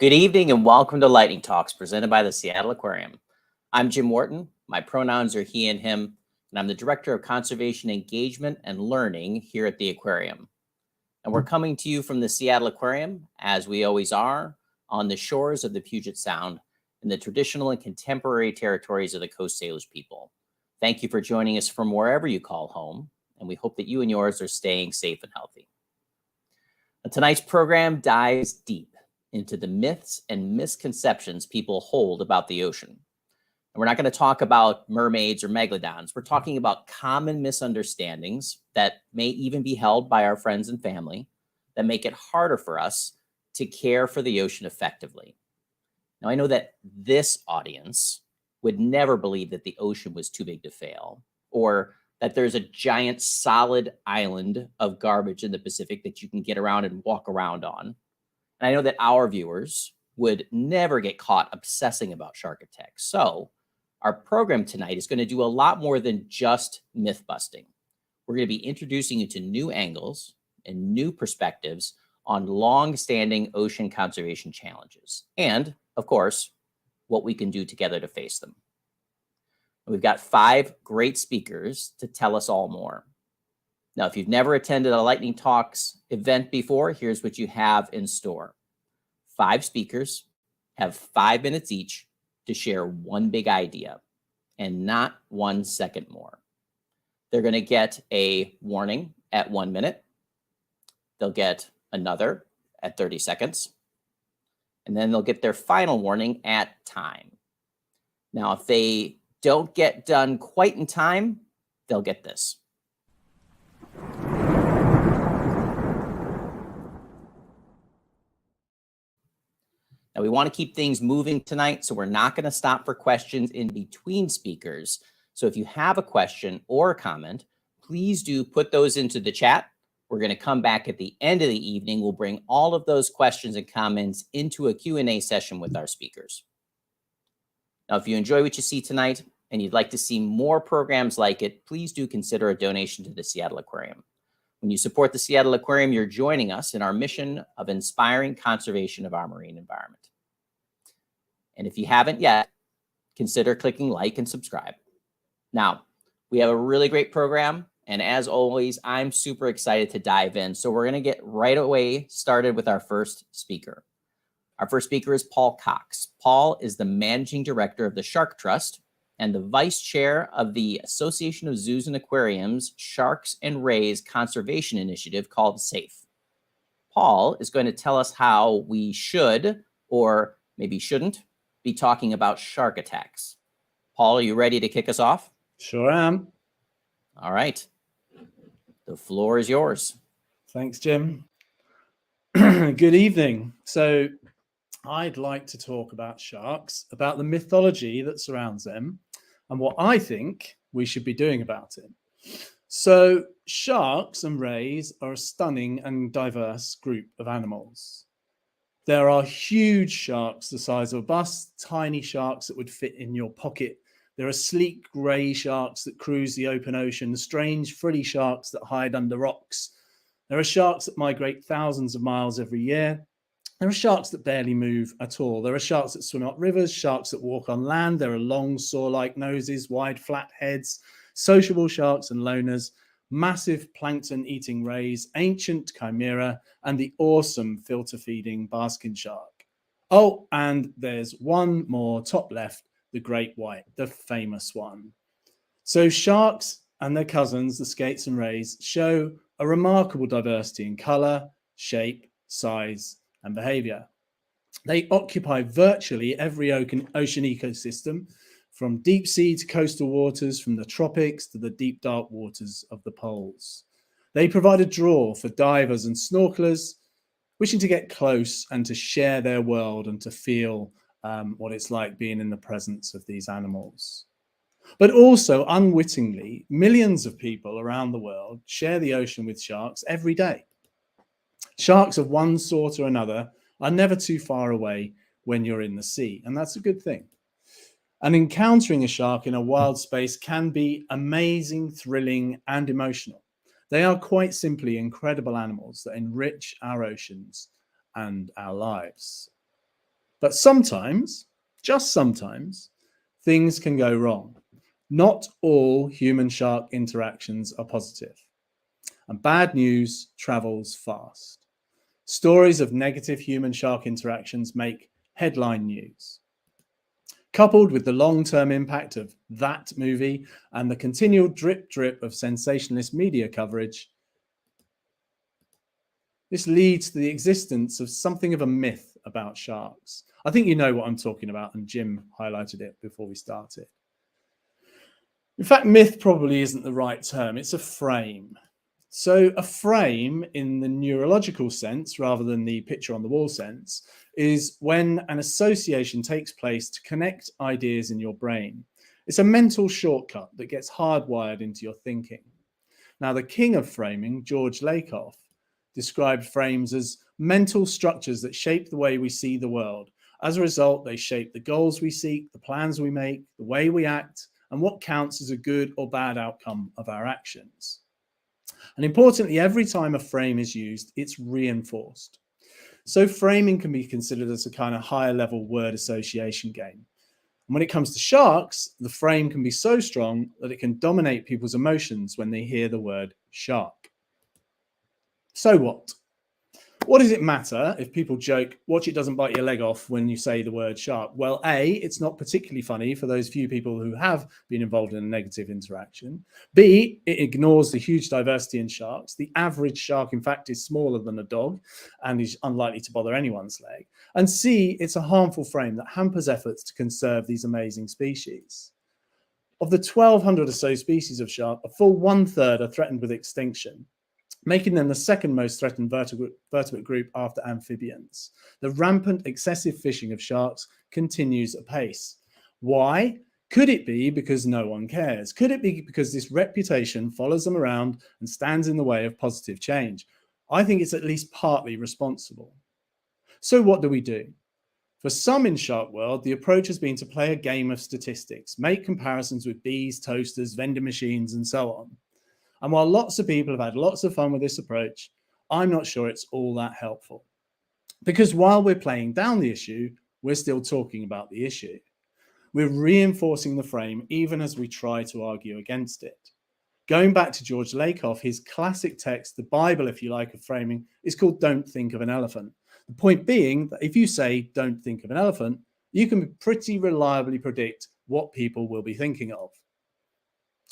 Good evening and welcome to Lightning Talks presented by the Seattle Aquarium. I'm Jim Wharton. My pronouns are he and him, and I'm the Director of Conservation Engagement and Learning here at the Aquarium. And we're coming to you from the Seattle Aquarium, as we always are, on the shores of the Puget Sound in the traditional and contemporary territories of the Coast Salish people. Thank you for joining us from wherever you call home, and we hope that you and yours are staying safe and healthy. Now, tonight's program dives deep into the myths and misconceptions people hold about the ocean. And we're not going to talk about mermaids or megalodons. We're talking about common misunderstandings that may even be held by our friends and family that make it harder for us to care for the ocean effectively. Now, I know that this audience would never believe that the ocean was too big to fail, or that there's a giant solid island of garbage in the Pacific that you can get around and walk around on. And I know that our viewers would never get caught obsessing about shark attacks. So our program tonight is going to do a lot more than just myth busting. We're going to be introducing you to new angles and new perspectives on long-standing ocean conservation challenges. And, of course, what we can do together to face them. We've got 5 great speakers to tell us all more. Now, if you've never attended a Lightning Talks event before, here's what you have in store. 5 speakers have 5 minutes each to share one big idea and not 1 second more. They're going to get a warning at 1 minute. They'll get another at 30 seconds. And then they'll get their final warning at time. Now, if they don't get done quite in time, they'll get this. Now, we want to keep things moving tonight, so we're not going to stop for questions in between speakers. So if you have a question or a comment, please do put those into the chat. We're going to come back at the end of the evening. We'll bring all of those questions and comments into a Q&A session with our speakers. Now, if you enjoy what you see tonight and you'd like to see more programs like it, please do consider a donation to the Seattle Aquarium. When you support the Seattle Aquarium, you're joining us in our mission of inspiring conservation of our marine environment. And if you haven't yet, consider clicking like and subscribe. Now, we have a really great program, and as always, I'm super excited to dive in. So we're going to get right away started with our first speaker. Our first speaker is Paul Cox. Paul is the Managing Director of the Shark Trust and the Vice Chair of the Association of Zoos and Aquariums Sharks and Rays Conservation Initiative called SAFE. Paul is going to tell us how we should, or maybe shouldn't, be talking about shark attacks. Paul, are you ready to kick us off? Sure am. All right. The floor is yours. Thanks, Jim. Good evening. So I'd like to talk about sharks, about the mythology that surrounds them, and what I think we should be doing about it. So sharks and rays are a stunning and diverse group of animals. There are huge sharks the size of a bus, tiny sharks that would fit in your pocket. There are sleek grey sharks that cruise the open ocean, strange frilly sharks that hide under rocks. There are sharks that migrate thousands of miles every year. There are sharks that barely move at all. There are sharks that swim up rivers, sharks that walk on land. There are long saw-like noses, wide flat heads, sociable sharks and loners, massive plankton-eating rays, ancient chimera, and the awesome filter-feeding basking shark. Oh, and there's one more top left, the great white, the famous one. So sharks and their cousins, the skates and rays, show a remarkable diversity in color, shape, size, and behavior. They occupy virtually every ocean ecosystem, from deep sea to coastal waters, from the tropics to the deep dark waters of the poles. They provide a draw for divers and snorkelers wishing to get close and to share their world and to feel what it's like being in the presence of these animals. But also, unwittingly, millions of people around the world share the ocean with sharks every day. Sharks of one sort or another are never too far away when you're in the sea, and that's a good thing. And encountering a shark in a wild space can be amazing, thrilling, and emotional. They are quite simply incredible animals that enrich our oceans and our lives. But sometimes, just sometimes, things can go wrong. Not all human-shark interactions are positive, and bad news travels fast. Stories of negative human-shark interactions make headline news. Coupled with the long-term impact of that movie and the continual drip of sensationalist media coverage, this leads to the existence of something of a myth about sharks. I think you know what I'm talking about, and Jim highlighted it before we started. In fact, myth probably isn't the right term. It's a frame. So a frame in the neurological sense, rather than the picture on the wall sense, is when an association takes place to connect ideas in your brain. It's a mental shortcut that gets hardwired into your thinking. Now, the king of framing, George Lakoff, described frames as mental structures that shape the way we see the world. As a result, they shape the goals we seek, the plans we make, the way we act, and what counts as a good or bad outcome of our actions. And importantly, every time a frame is used, it's reinforced. So framing can be considered as a kind of higher level word association game. And when it comes to sharks, the frame can be so strong that it can dominate people's emotions when they hear the word shark. So what? What does it matter if people joke, watch it doesn't bite your leg off when you say the word shark? Well, A, it's not particularly funny for those few people who have been involved in a negative interaction. B, it ignores the huge diversity in sharks. The average shark, in fact, is smaller than a dog and is unlikely to bother anyone's leg. And C, it's a harmful frame that hampers efforts to conserve these amazing species. Of the 1,200 or so species of shark, a full 1/3 are threatened with extinction, making them the second most threatened vertebrate group after amphibians. The rampant excessive fishing of sharks continues apace. Why? Could it be because no one cares? Could it be because this reputation follows them around and stands in the way of positive change? I think it's at least partly responsible. So what do we do? For some in shark world, the approach has been to play a game of statistics, make comparisons with bees, toasters, vending machines, and so on. And while lots of people have had lots of fun with this approach, I'm not sure it's all that helpful. Because while we're playing down the issue, we're still talking about the issue. We're reinforcing the frame even as we try to argue against it. Going back to George Lakoff, his classic text, the Bible, if you like, of framing, is called Don't Think of an Elephant. The point being that if you say don't think of an elephant, you can pretty reliably predict what people will be thinking of.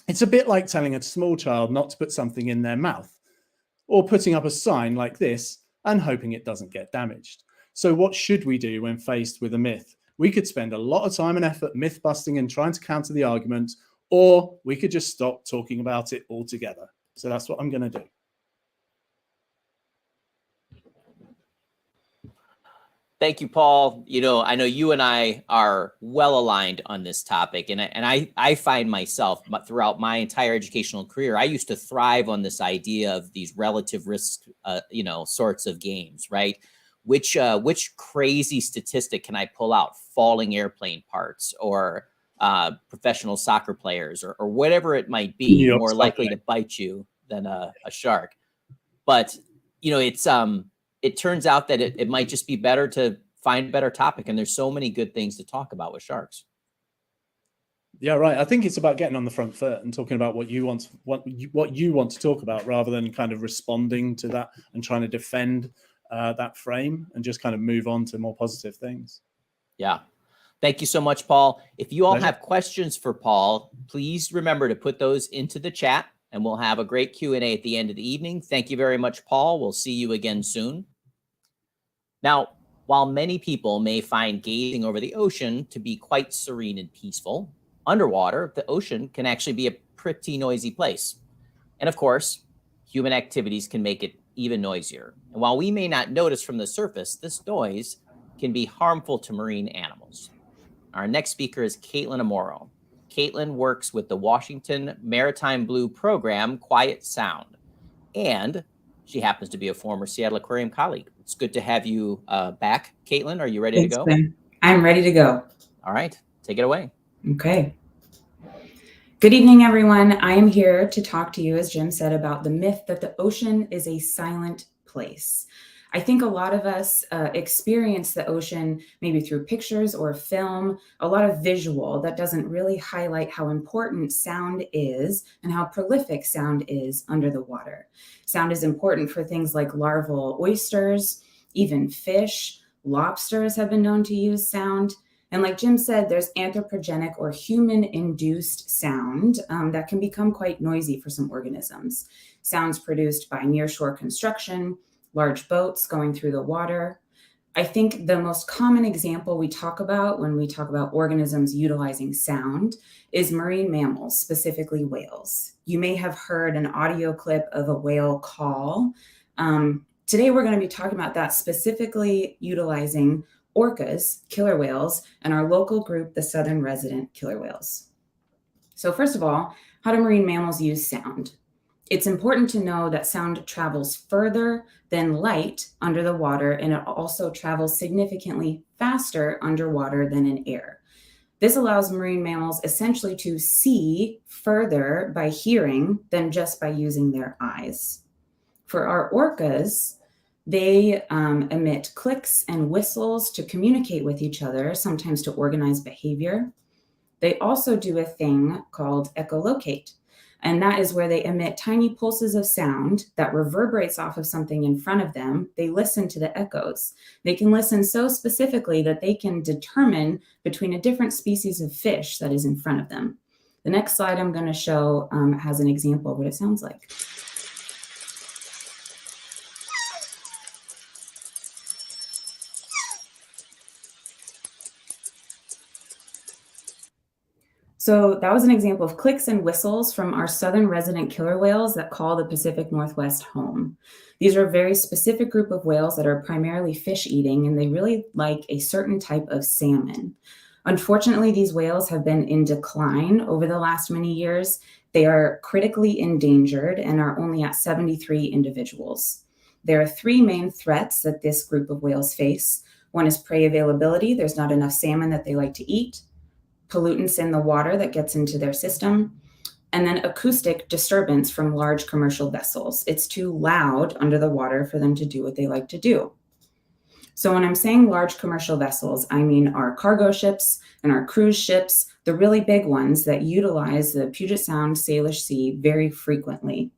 It's a bit like telling a small child not to put something in their mouth, or putting up a sign like this and hoping it doesn't get damaged. So what should we do when faced with a myth? We could spend a lot of time and effort myth busting and trying to counter the argument, or we could just stop talking about it altogether. So that's what I'm going to do. Thank you, Paul. You know, I know you and I are well aligned on this topic, and I find myself throughout my entire educational career, I used to thrive on this idea of these relative risk, sorts of games, right? Which crazy statistic can I pull out? Falling airplane parts, or professional soccer players, or whatever it might be, more likely to bite you than a shark. But you know, it turns out that it might just be better to find a better topic. And there's so many good things to talk about with sharks. Yeah, right. I think it's about getting on the front foot and talking about what you want to talk about, rather than kind of responding to that and trying to defend that frame, and just kind of move on to more positive things. Yeah. Thank you so much, Paul. If you all have questions for Paul, please remember to put those into the chat, and we'll have a great Q&A at the end of the evening. Thank you very much, Paul. We'll see you again soon. Now, while many people may find gazing over the ocean to be quite serene and peaceful, underwater, the ocean can actually be a pretty noisy place. And of course, human activities can make it even noisier. And while we may not notice from the surface, this noise can be harmful to marine animals. Our next speaker is Caitlin Amoro. Caitlin works with the Washington Maritime Blue program, Quiet Sound, and she happens to be a former Seattle Aquarium colleague. It's good to have you back, Caitlin. Are you ready to go? Ben. I'm ready to go. All right, take it away. Okay. Good evening, everyone. I am here to talk to you, as Jim said, about the myth that the ocean is a silent place. I think a lot of us experience the ocean maybe through pictures or film, a lot of visual that doesn't really highlight how important sound is and how prolific sound is under the water. Sound is important for things like larval oysters, even fish. Lobsters have been known to use sound. And like Jim said, there's anthropogenic or human-induced sound that can become quite noisy for some organisms. Sounds produced by nearshore construction, large boats going through the water. I think the most common example we talk about when we talk about organisms utilizing sound is marine mammals, specifically whales. You may have heard an audio clip of a whale call. Today, we're going to be talking about that, specifically utilizing orcas, killer whales, and our local group, the Southern Resident Killer Whales. So first of all, how do marine mammals use sound? It's important to know that sound travels further than light under the water, and it also travels significantly faster underwater than in air. This allows marine mammals essentially to see further by hearing than just by using their eyes. For our orcas, they emit clicks and whistles to communicate with each other, sometimes to organize behavior. They also do a thing called echolocate. And that is where they emit tiny pulses of sound that reverberates off of something in front of them. They listen to the echoes. They can listen so specifically that they can determine between a different species of fish that is in front of them. The next slide I'm going to show has an example of what it sounds like. So that was an example of clicks and whistles from our Southern Resident Killer Whales that call the Pacific Northwest home. These are a very specific group of whales that are primarily fish eating, and they really like a certain type of salmon. Unfortunately, these whales have been in decline over the last many years. They are critically endangered and are only at 73 individuals. There are three main threats that this group of whales face. One is prey availability. There's not enough salmon that they like to eat. Pollutants in the water that gets into their system, and then acoustic disturbance from large commercial vessels. It's too loud under the water for them to do what they like to do. So when I'm saying large commercial vessels, I mean our cargo ships and our cruise ships, the really big ones that utilize the Puget Sound Salish Sea very frequently.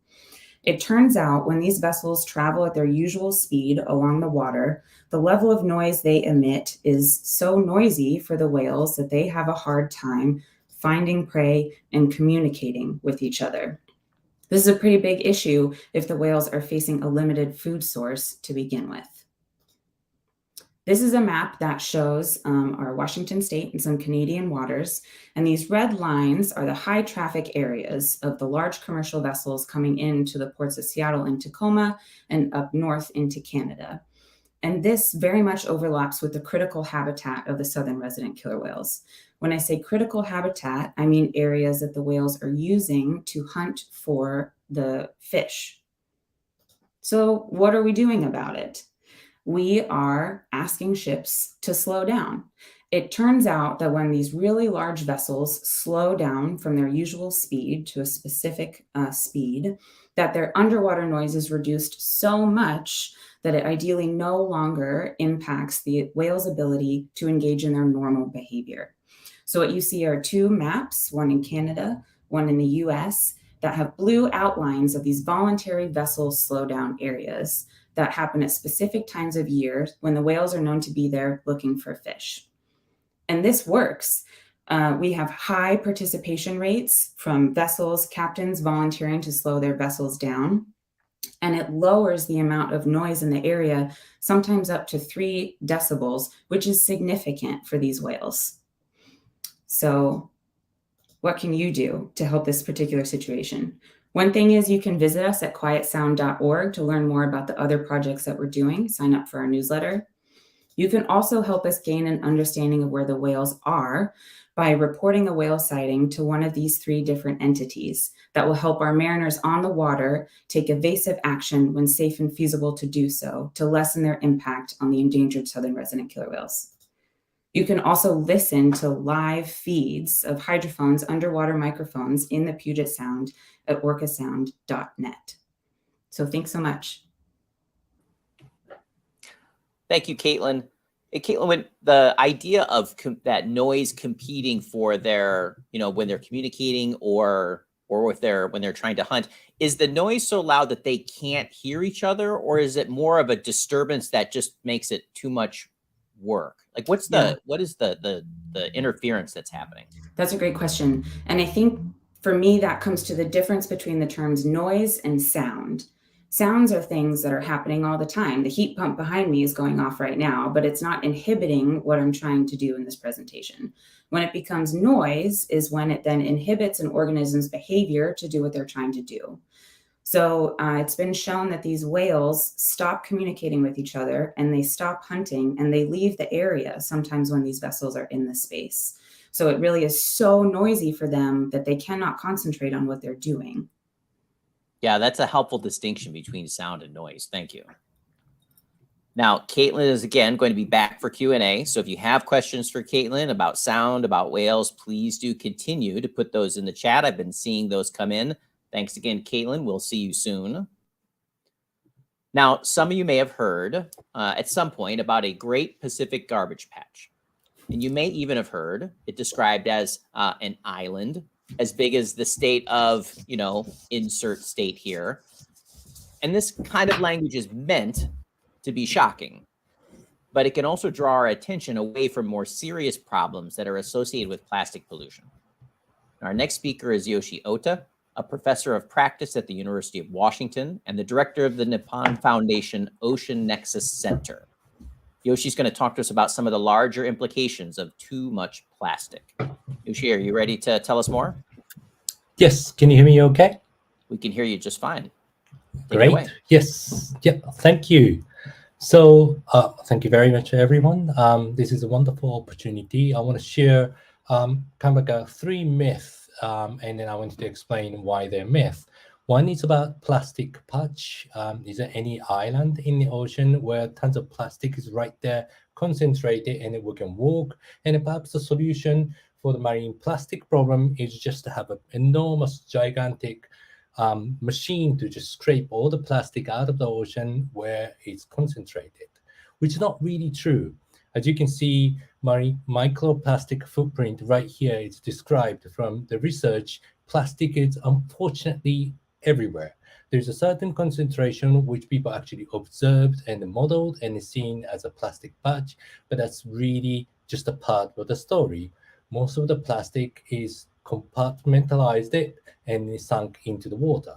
It turns out when these vessels travel at their usual speed along the water, the level of noise they emit is so noisy for the whales that they have a hard time finding prey and communicating with each other. This is a pretty big issue if the whales are facing a limited food source to begin with. This is a map that shows our Washington state and some Canadian waters. And these red lines are the high traffic areas of the large commercial vessels coming into the ports of Seattle and Tacoma and up north into Canada. And this very much overlaps with the critical habitat of the Southern Resident Killer Whales. When I say critical habitat, I mean areas that the whales are using to hunt for the fish. So what are we doing about it? We are asking ships to slow down. It turns out that when these really large vessels slow down from their usual speed to a specific speed, that their underwater noise is reduced so much that it ideally no longer impacts the whale's ability to engage in their normal behavior. So what you see are two maps, one in Canada, one in the US, that have blue outlines of these voluntary vessel slowdown areas that happen at specific times of year when the whales are known to be there looking for fish. And this works. We have high participation rates from vessels, captains volunteering to slow their vessels down. And it lowers the amount of noise in the area, sometimes up to 3 decibels, which is significant for these whales. So what can you do to help this particular situation? One thing is you can visit us at quietsound.org to learn more about the other projects that we're doing. Sign up for our newsletter. You can also help us gain an understanding of where the whales are by reporting a whale sighting to one of these 3 different entities that will help our mariners on the water take evasive action when safe and feasible to do so to lessen their impact on the endangered Southern Resident Killer Whales. You can also listen to live feeds of hydrophones, underwater microphones in the Puget Sound at orcasound.net. So thanks so much. Thank you, Caitlin. Hey, Caitlin, when the idea of that noise competing for their, when they're communicating or if when they're trying to hunt, is the noise so loud that they can't hear each other, or is it more of a disturbance that just makes it too much work? Like, what is the interference that's happening? That's a great question. And I think for me, that comes to the difference between the terms noise and sound. Sounds are things that are happening all the time. The heat pump behind me is going off right now, but it's not inhibiting what I'm trying to do in this presentation. When it becomes noise is when it then inhibits an organism's behavior to do what they're trying to do. So it's been shown that these whales stop communicating with each other and they stop hunting and they leave the area sometimes when these vessels are in the space. So it really is so noisy for them that they cannot concentrate on what they're doing. Yeah, that's a helpful distinction between sound and noise. Thank you. Now, Caitlin is again going to be back for Q&A. So if you have questions for Caitlin about sound, about whales, please do continue to put those in the chat. I've been seeing those come in. Thanks again, Caitlin. We'll see you soon. Now, some of you may have heard at some point about a Great Pacific Garbage Patch. And you may even have heard it described as an island as big as the state of, insert state here. And this kind of language is meant to be shocking, but it can also draw our attention away from more serious problems that are associated with plastic pollution. Our next speaker is Yoshi Ota, a professor of practice at the University of Washington and the director of the Nippon Foundation Ocean Nexus Center. Yoshi's going to talk to us about some of the larger implications of too much plastic. Yoshi, are you ready to tell us more? Yes. Can you hear me okay? We can hear you just fine. Take it away. Great. Yes. Yeah. Thank you. So thank you very much, everyone. This is a wonderful opportunity. I want to share kind of like three myths, and then I wanted to explain why they're myths. One is about plastic patch. Is there any island in the ocean where tons of plastic is right there, concentrated, and we can walk? And perhaps the solution for the marine plastic problem is just to have an enormous, gigantic machine to just scrape all the plastic out of the ocean where it's concentrated, which is not really true. As you can see, my microplastic footprint right here is described from the research. Plastic is unfortunately everywhere. There's a certain concentration which people actually observed and modeled and is seen as a plastic patch, but that's really just a part of the story. Most of the plastic is compartmentalized and is sunk into the water.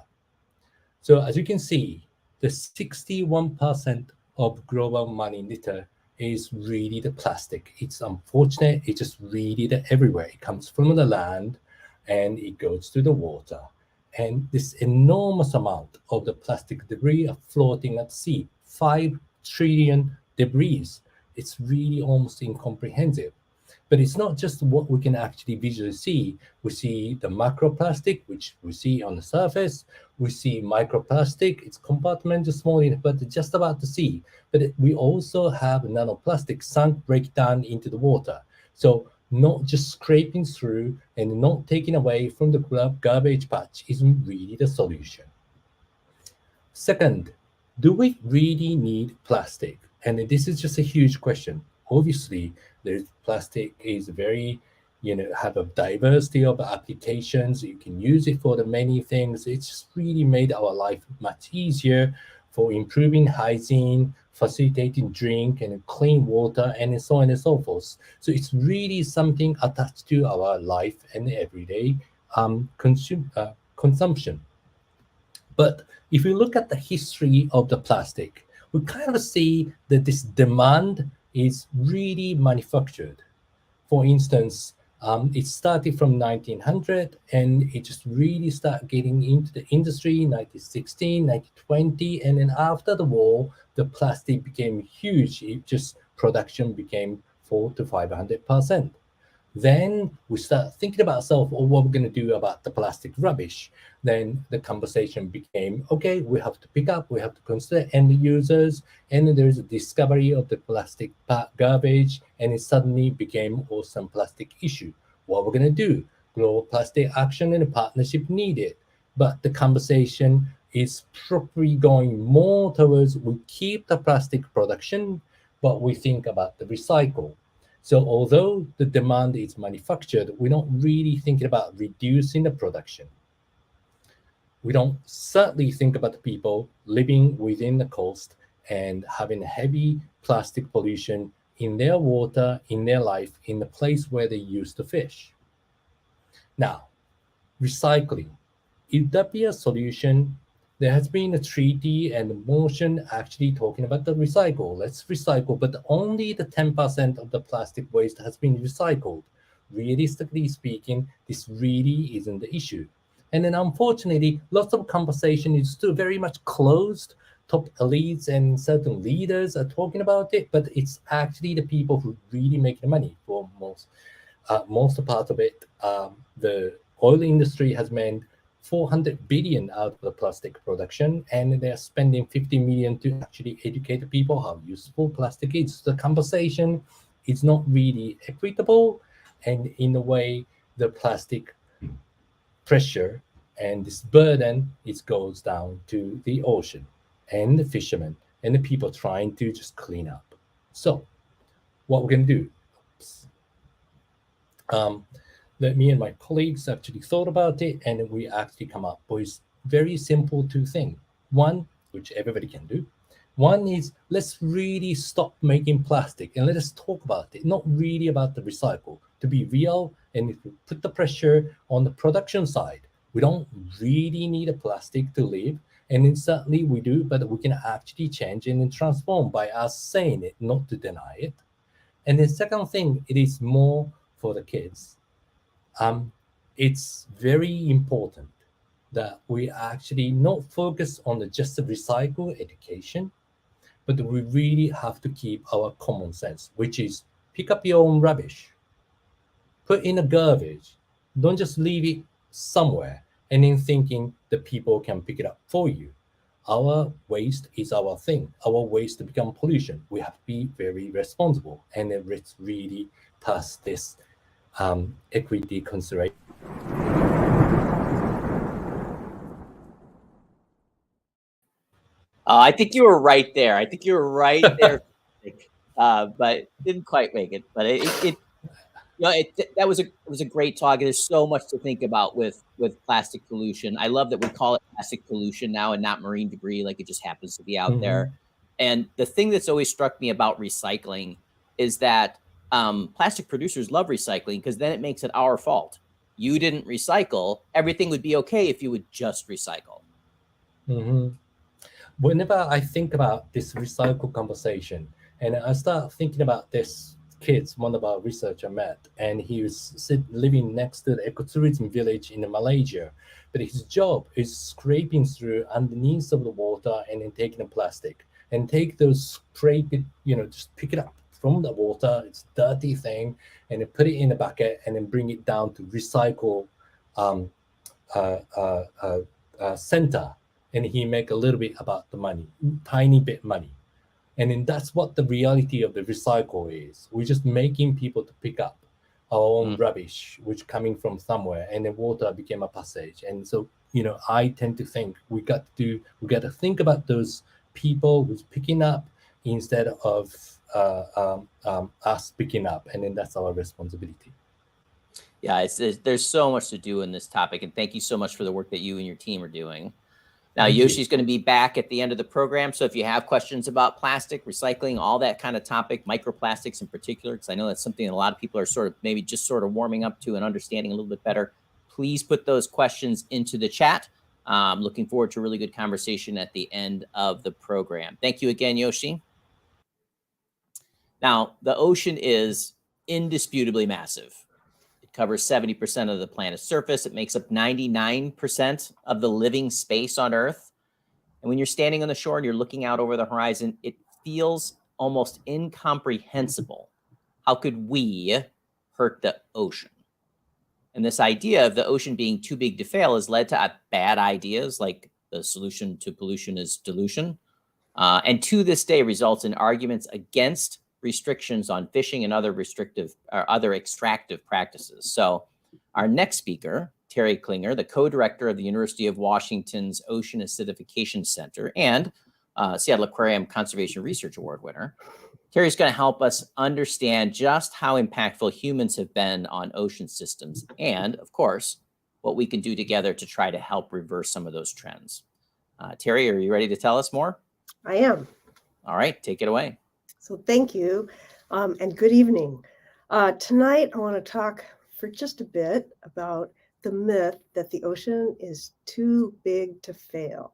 So as you can see, the 61% of global marine litter is really the plastic. It's unfortunate. It's just really everywhere. It comes from the land and it goes to the water. And this enormous amount of the plastic debris are floating at sea, 5 trillion debris. It's really almost incomprehensible. But it's not just what we can actually visually see. We see the macroplastic, which we see on the surface. We see microplastic. It's compartmented small, but just about to see. But we also have nanoplastic sunk breakdown into the water. So not just scraping through and not taking away from the garbage patch isn't really the solution. Second, do we really need plastic? And this is just a huge question. Obviously, plastic is very, have a diversity of applications. You can use it for the many things. It's just really made our life much easier for improving hygiene, facilitating drink and clean water, and so on and so forth. So it's really something attached to our life and everyday consumption. But if you look at the history of the plastic, we kind of see that this demand is really manufactured. For instance, it started from 1900 and it just really started getting into the industry 1916, 1920, and then after the war, the plastic became huge. Production became 400 to 500%. Then we start thinking about ourselves, what we're going to do about the plastic rubbish. Then the conversation became, okay, we have to pick up, we have to consider end users, and then there's a discovery of the plastic garbage, and it suddenly became awesome plastic issue. What we're going to do? Global plastic action and a partnership needed. But the conversation is probably going more towards we keep the plastic production, but we think about the recycle. So although the demand is manufactured, we don't really think about reducing the production. We don't certainly think about the people living within the coast and having heavy plastic pollution in their water, in their life, in the place where they used to fish. Now, recycling. If that be a solution, there has been a treaty and a motion actually talking about the recycle. Let's recycle, but only the 10% of the plastic waste has been recycled. Realistically speaking, this really isn't the issue. And then unfortunately, lots of conversation is still very much closed. Top elites and certain leaders are talking about it, but it's actually the people who really make the money for most part of it. The oil industry has made 400 billion out of the plastic production, and they're spending 50 million to actually educate the people how useful plastic is. The conversation is not really equitable, and in a way, the plastic pressure and this burden, it goes down to the ocean and the fishermen and the people trying to just clean up. So what we're going to do, that me and my colleagues actually thought about it, and we actually come up with very simple two things. One, which everybody can do. One is, let's really stop making plastic and let us talk about it, not really about the recycle. To be real, and if we put the pressure on the production side, we don't really need a plastic to live. And then certainly we do, but we can actually change and transform by us saying it, not to deny it. And the second thing, it is more for the kids. It's very important that we actually not focus on just the recycle education, but we really have to keep our common sense, which is pick up your own rubbish, put in a garbage, don't just leave it somewhere and then thinking that people can pick it up for you. Our waste is our thing. Our waste to become pollution. We have to be very responsible, and let's really pass this equity consideration. I think you were right there. But didn't quite make it. But that was a great talk. There's so much to think about with plastic pollution. I love that we call it plastic pollution now and not marine debris, like it just happens to be out there. And the thing that's always struck me about recycling is that plastic producers love recycling because then it makes it our fault. You didn't recycle. Everything would be okay if you would just recycle. Whenever I think about this recycle conversation, and I start thinking about this kids, one of our researchers met, and he was living next to the ecotourism village in Malaysia. But his job is scraping through underneath of the water and then taking the plastic and take those just pick it up from the water, it's a dirty thing, and then put it in a bucket and then bring it down to recycle center. And he make a little bit about the money, tiny bit money. And then that's what the reality of the recycle is. We're just making people to pick up our own rubbish, which coming from somewhere, and then water became a passage. And so, I tend to think we got to think about those people who's picking up instead of us picking up, and then that's our responsibility. Yeah, there's so much to do in this topic, and thank you so much for the work that you and your team are doing. Now, Yoshi's going to be back at the end of the program. So if you have questions about plastic, recycling, all that kind of topic, microplastics in particular, because I know that's something that a lot of people are maybe just warming up to and understanding a little bit better, please put those questions into the chat. Looking forward to a really good conversation at the end of the program. Thank you again, Yoshi. Now, the ocean is indisputably massive. Covers 70% of the planet's surface. It makes up 99% of the living space on Earth. And when you're standing on the shore and you're looking out over the horizon, it feels almost incomprehensible. How could we hurt the ocean? And this idea of the ocean being too big to fail has led to bad ideas, like the solution to pollution is dilution. And to this day results in arguments against restrictions on fishing and other extractive practices. So our next speaker, Terry Klinger, the co-director of the University of Washington's Ocean Acidification Center and Seattle Aquarium Conservation Research Award winner. Terry's going to help us understand just how impactful humans have been on ocean systems and, of course, what we can do together to try to help reverse some of those trends. Terry, are you ready to tell us more? I am. All right, take it away. So thank you, and good evening. Tonight, I want to talk for just a bit about the myth that the ocean is too big to fail.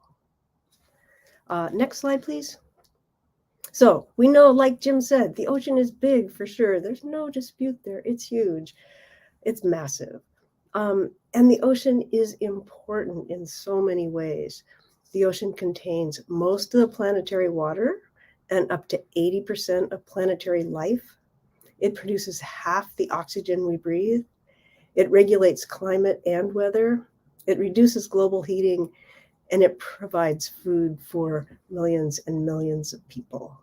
Next slide, please. So we know, like Jim said, the ocean is big for sure. There's no dispute there. It's huge. It's massive. And the ocean is important in so many ways. The ocean contains most of the planetary water and up to 80% of planetary life. It produces half the oxygen we breathe. It regulates climate and weather. It reduces global heating, and it provides food for millions and millions of people.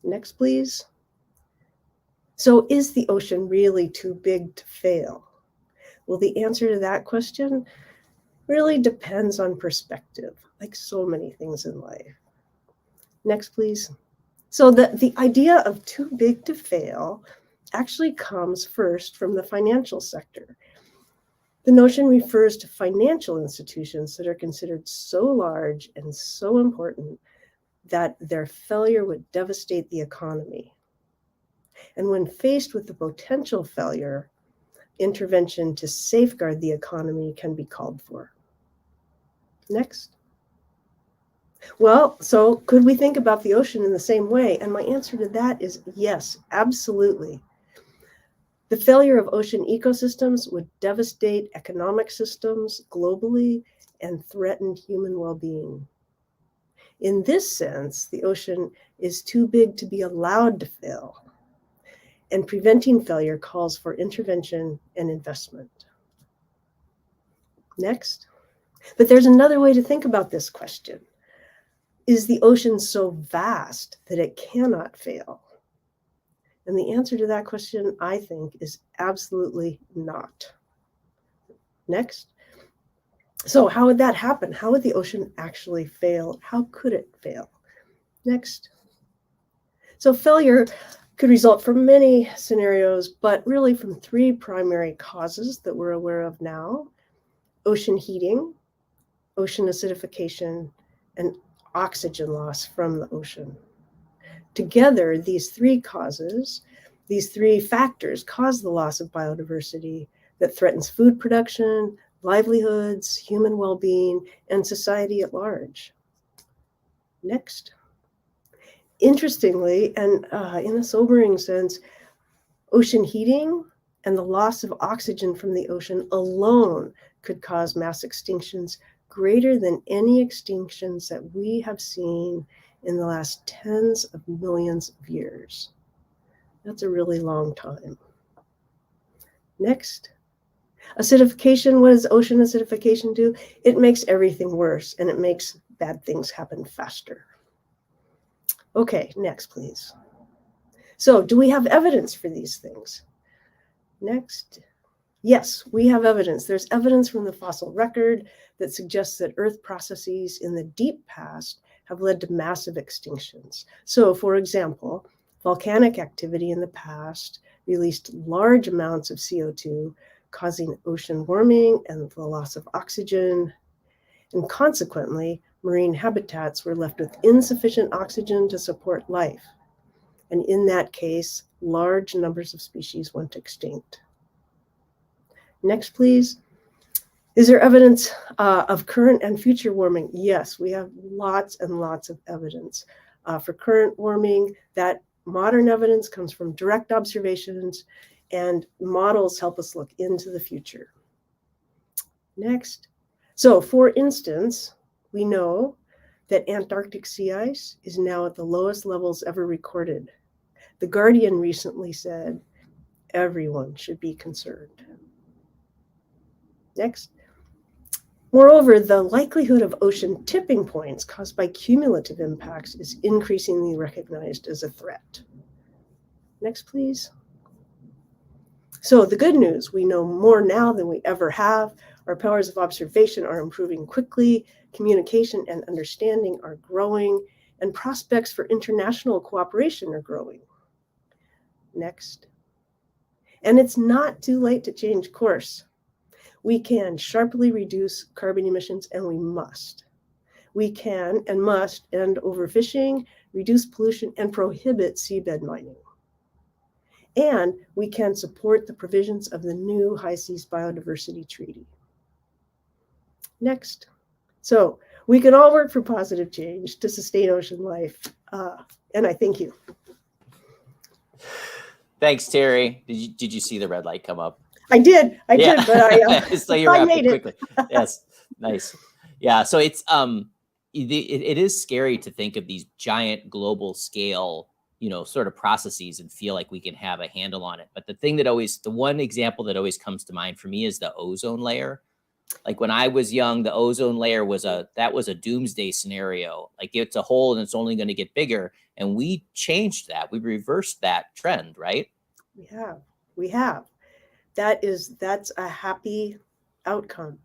Next, please. So is the ocean really too big to fail? Well, the answer to that question really depends on perspective, like so many things in life. Next, please. So the idea of too big to fail actually comes first from the financial sector. The notion refers to financial institutions that are considered so large and so important that their failure would devastate the economy. And when faced with the potential failure, intervention to safeguard the economy can be called for. Next. Well, so could we think about the ocean in the same way? And my answer to that is yes, absolutely. The failure of ocean ecosystems would devastate economic systems globally and threaten human well-being. In this sense, the ocean is too big to be allowed to fail, and preventing failure calls for intervention and investment. Next. But there's another way to think about this question. Is the ocean so vast that it cannot fail? And the answer to that question, I think, is absolutely not. Next. So how would that happen? How would the ocean actually fail? How could it fail? Next. So failure could result from many scenarios, but really from three primary causes that we're aware of now: ocean heating, ocean acidification, and oxygen loss from the ocean. Together, these three factors cause the loss of biodiversity that threatens food production, livelihoods, human well-being, and society at large. Next. Interestingly, and in a sobering sense, ocean heating and the loss of oxygen from the ocean alone could cause mass extinctions greater than any extinctions that we have seen in the last tens of millions of years. That's a really long time. Next. Acidification. What does ocean acidification do? It makes everything worse, and it makes bad things happen faster. Okay, next, please. So, do we have evidence for these things? Next. Yes, we have evidence. There's evidence from the fossil record that suggests that Earth processes in the deep past have led to massive extinctions. So, for example, volcanic activity in the past released large amounts of CO2, causing ocean warming and the loss of oxygen. And consequently, marine habitats were left with insufficient oxygen to support life. And in that case, large numbers of species went extinct. Next, please. Is there evidence of current and future warming? Yes, we have lots and lots of evidence for current warming. That modern evidence comes from direct observations, and models help us look into the future. Next. So, for instance, we know that Antarctic sea ice is now at the lowest levels ever recorded. The Guardian recently said everyone should be concerned. Next. Moreover, the likelihood of ocean tipping points caused by cumulative impacts is increasingly recognized as a threat. Next, please. So the good news, we know more now than we ever have. Our powers of observation are improving quickly. Communication and understanding are growing. and prospects for international cooperation are growing. Next. And it's not too late to change course. We can sharply reduce carbon emissions, and we must. We can and must end overfishing, reduce pollution, and prohibit seabed mining. And we can support the provisions of the new High Seas Biodiversity Treaty. Next. So we can all work for positive change to sustain ocean life. And I thank you. Thanks, Terry. Did you see the red light come up? I did, but So you I wrapped made it it. quickly. Yes, nice. Yeah, so it's it is scary to think of these giant global scale, sort of processes and feel like we can have a handle on it. But the one example that always comes to mind for me is the ozone layer. Like when I was young, the ozone layer was a doomsday scenario. Like it's a hole and it's only going to get bigger. And we changed that. We reversed that trend, right? We have. That's a happy outcome.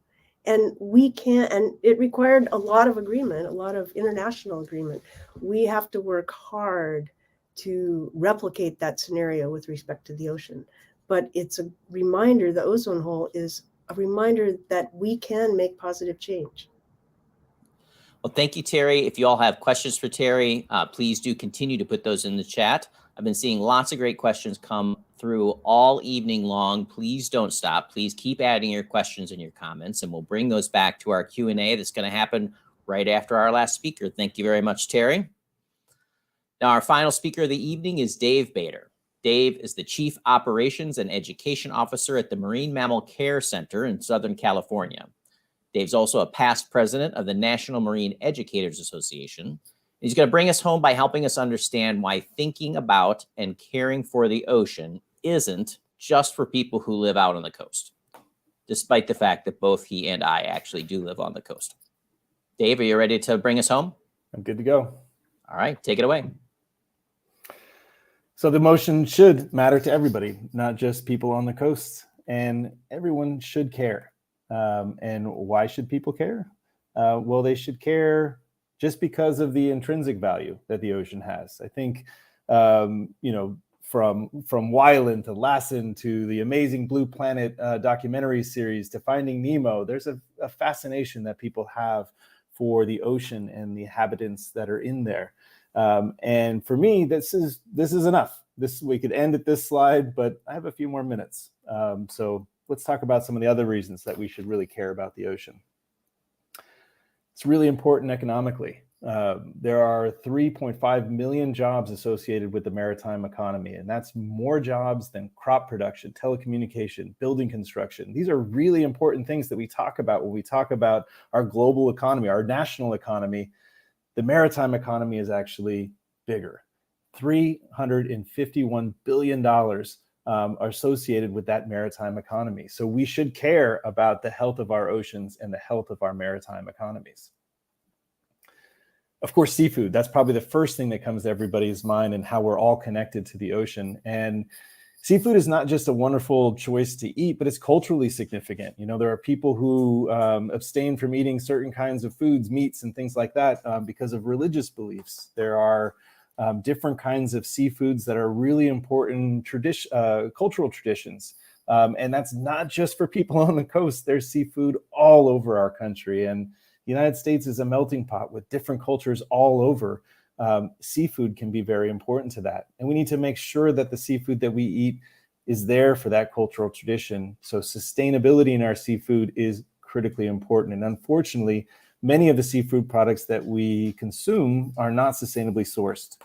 And we can't, and it required a lot of agreement, a lot of international agreement. We have to work hard to replicate that scenario with respect to the ocean. But it's a reminder, the ozone hole is a reminder that we can make positive change. Well, thank you, Terry. If you all have questions for Terry, please do continue to put those in the chat. I've been seeing lots of great questions come through all evening long. Please don't stop. Please keep adding your questions and your comments, and we'll bring those back to our Q&A that's going to happen right after our last speaker. Thank you very much, Terry. Now, our final speaker of the evening is Dave Bader. Dave is the Chief Operations and Education Officer at the Marine Mammal Care Center in Southern California. Dave's also a past president of the National Marine Educators Association. He's going to bring us home by helping us understand why thinking about and caring for the ocean isn't just for people who live out on the coast, despite the fact that both he and I actually do live on the coast. Dave, are you ready to bring us home? I'm good to go. All right, take it away. So the motion should matter to everybody, not just people on the coast, and everyone should care. And why should people care? Well, they should care just because of the intrinsic value that the ocean has. I think, from Wyland to Lassen to the Amazing Blue Planet documentary series to Finding Nemo, there's a fascination that people have for the ocean and the inhabitants that are in there. And for me, this is enough. We could end at this slide, but I have a few more minutes. So let's talk about some of the other reasons that we should really care about the ocean. It's really important economically. There are 3.5 million jobs associated with the maritime economy, and that's more jobs than crop production, telecommunication, building construction. These are really important things that we talk about when we talk about our global economy, our national economy. The maritime economy is actually bigger. $351 billion are associated with that maritime economy. So we should care about the health of our oceans and the health of our maritime economies. Of course, seafood, that's probably the first thing that comes to everybody's mind, and how we're all connected to the ocean. And seafood is not just a wonderful choice to eat, but it's culturally significant. There are people who abstain from eating certain kinds of foods, meats, and things like that because of religious beliefs. There are different kinds of seafoods that are really important cultural traditions. And that's not just for people on the coast. There's seafood all over our country. And the United States is a melting pot with different cultures all over. Seafood can be very important to that. And we need to make sure that the seafood that we eat is there for that cultural tradition. So sustainability in our seafood is critically important. And unfortunately, many of the seafood products that we consume are not sustainably sourced.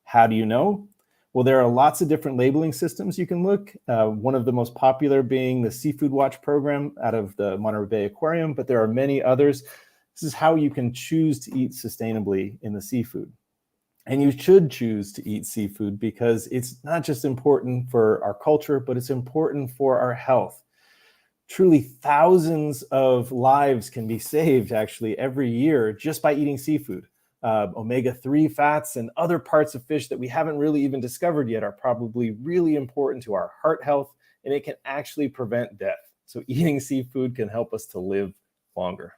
How do you know? Well, there are lots of different labeling systems you can look. One of the most popular being the Seafood Watch program out of the Monterey Bay Aquarium, but there are many others. This is how you can choose to eat sustainably in the seafood. And you should choose to eat seafood because it's not just important for our culture, but it's important for our health. Truly, thousands of lives can be saved actually every year just by eating seafood. Omega-3 fats and other parts of fish that we haven't really even discovered yet are probably really important to our heart health, and it can actually prevent death. So eating seafood can help us to live longer.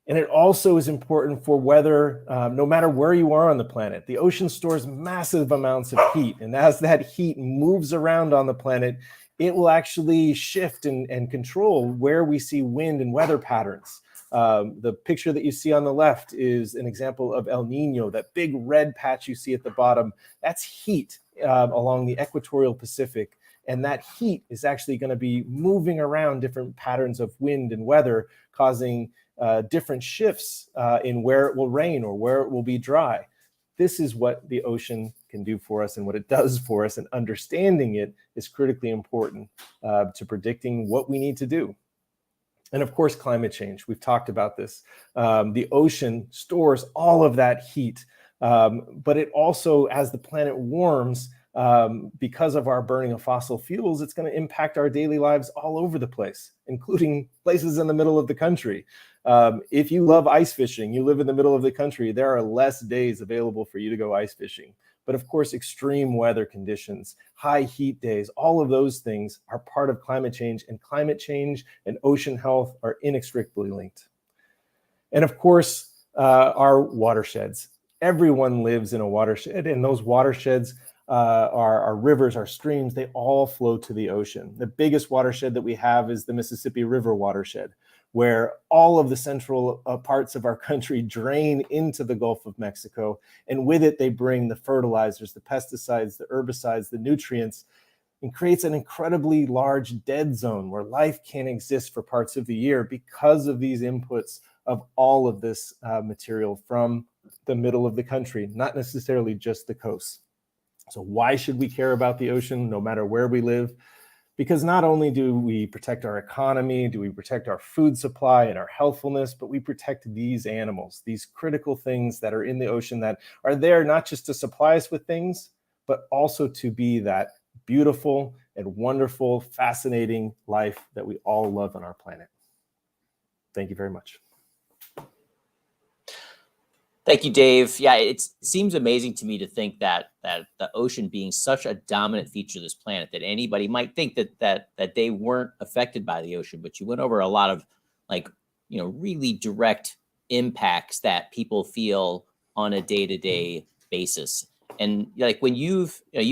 And it also is important for weather, no matter where you are on the planet. The ocean stores massive amounts of heat. And as that heat moves around on the planet, it will actually shift and control where we see wind and weather patterns. The picture that you see on the left is an example of El Nino, that big red patch you see at the bottom. That's heat along the equatorial Pacific. And that heat is actually going to be moving around different patterns of wind and weather, causing different shifts in where it will rain or where it will be dry. This is what the ocean can do for us and what it does for us, and understanding it is critically important to predicting what we need to do. And of course, climate change. We've talked about this. The ocean stores all of that heat, but it also, as the planet warms, because of our burning of fossil fuels, it's going to impact our daily lives all over the place, including places in the middle of the country. If you love ice fishing, you live in the middle of the country, there are less days available for you to go ice fishing. But of course, extreme weather conditions, high heat days, all of those things are part of climate change, and ocean health are inextricably linked. And of course, our watersheds. Everyone lives in a watershed, and those watersheds, our rivers, our streams, they all flow to the ocean. The biggest watershed that we have is the Mississippi River watershed, where all of the central parts of our country drain into the Gulf of Mexico. And with it, they bring the fertilizers, the pesticides, the herbicides, the nutrients, and creates an incredibly large dead zone where life can't exist for parts of the year because of these inputs of all of this material from the middle of the country, not necessarily just the coast. So why should we care about the ocean no matter where we live? Because not only do we protect our economy, do we protect our food supply and our healthfulness, but we protect these animals, these critical things that are in the ocean that are there not just to supply us with things, but also to be that beautiful and wonderful, fascinating life that we all love on our planet. Thank you very much. Thank you, Dave. Yeah, it seems amazing to me to think that the ocean being such a dominant feature of this planet, that anybody might think that they weren't affected by the ocean. But you went over a lot of, like, really direct impacts that people feel on a day-to-day basis. And like when you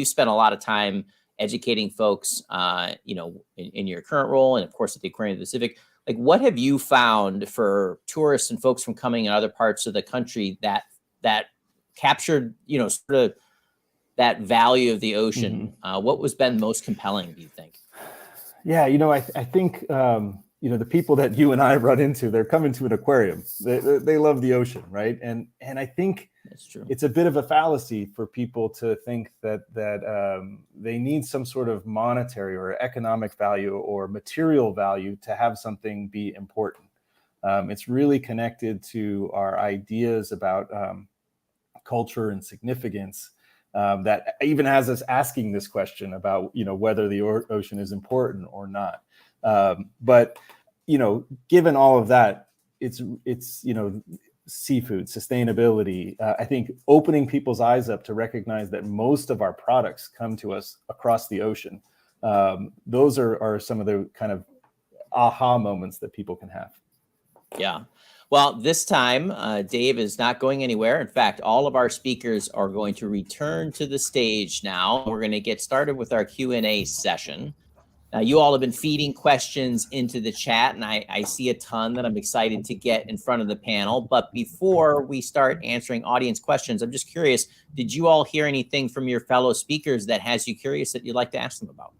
spent a lot of time educating folks, in your current role, and of course at the Aquarium of the Pacific. Like, what have you found for tourists and folks from coming in other parts of the country that captured, sort of that value of the ocean? Mm-hmm. What was been most compelling, do you think? Yeah, I think, the people that you and I run into, they're coming to an aquarium. They love the ocean, right? And I think that's true. It's a bit of a fallacy for people to think that they need some sort of monetary or economic value or material value to have something be important. It's really connected to our ideas about culture and significance that even has us asking this question about, whether the ocean is important or not. But given all of that, it's seafood, sustainability, I think opening people's eyes up to recognize that most of our products come to us across the ocean. Those are some of the kind of aha moments that people can have. Yeah. Well, this time, Dave is not going anywhere. In fact, all of our speakers are going to return to the stage now. We're going to get started with our Q&A session. Now, you all have been feeding questions into the chat, and I see a ton that I'm excited to get in front of the panel. But before we start answering audience questions, I'm just curious, did you all hear anything from your fellow speakers that has you curious that you'd like to ask them about?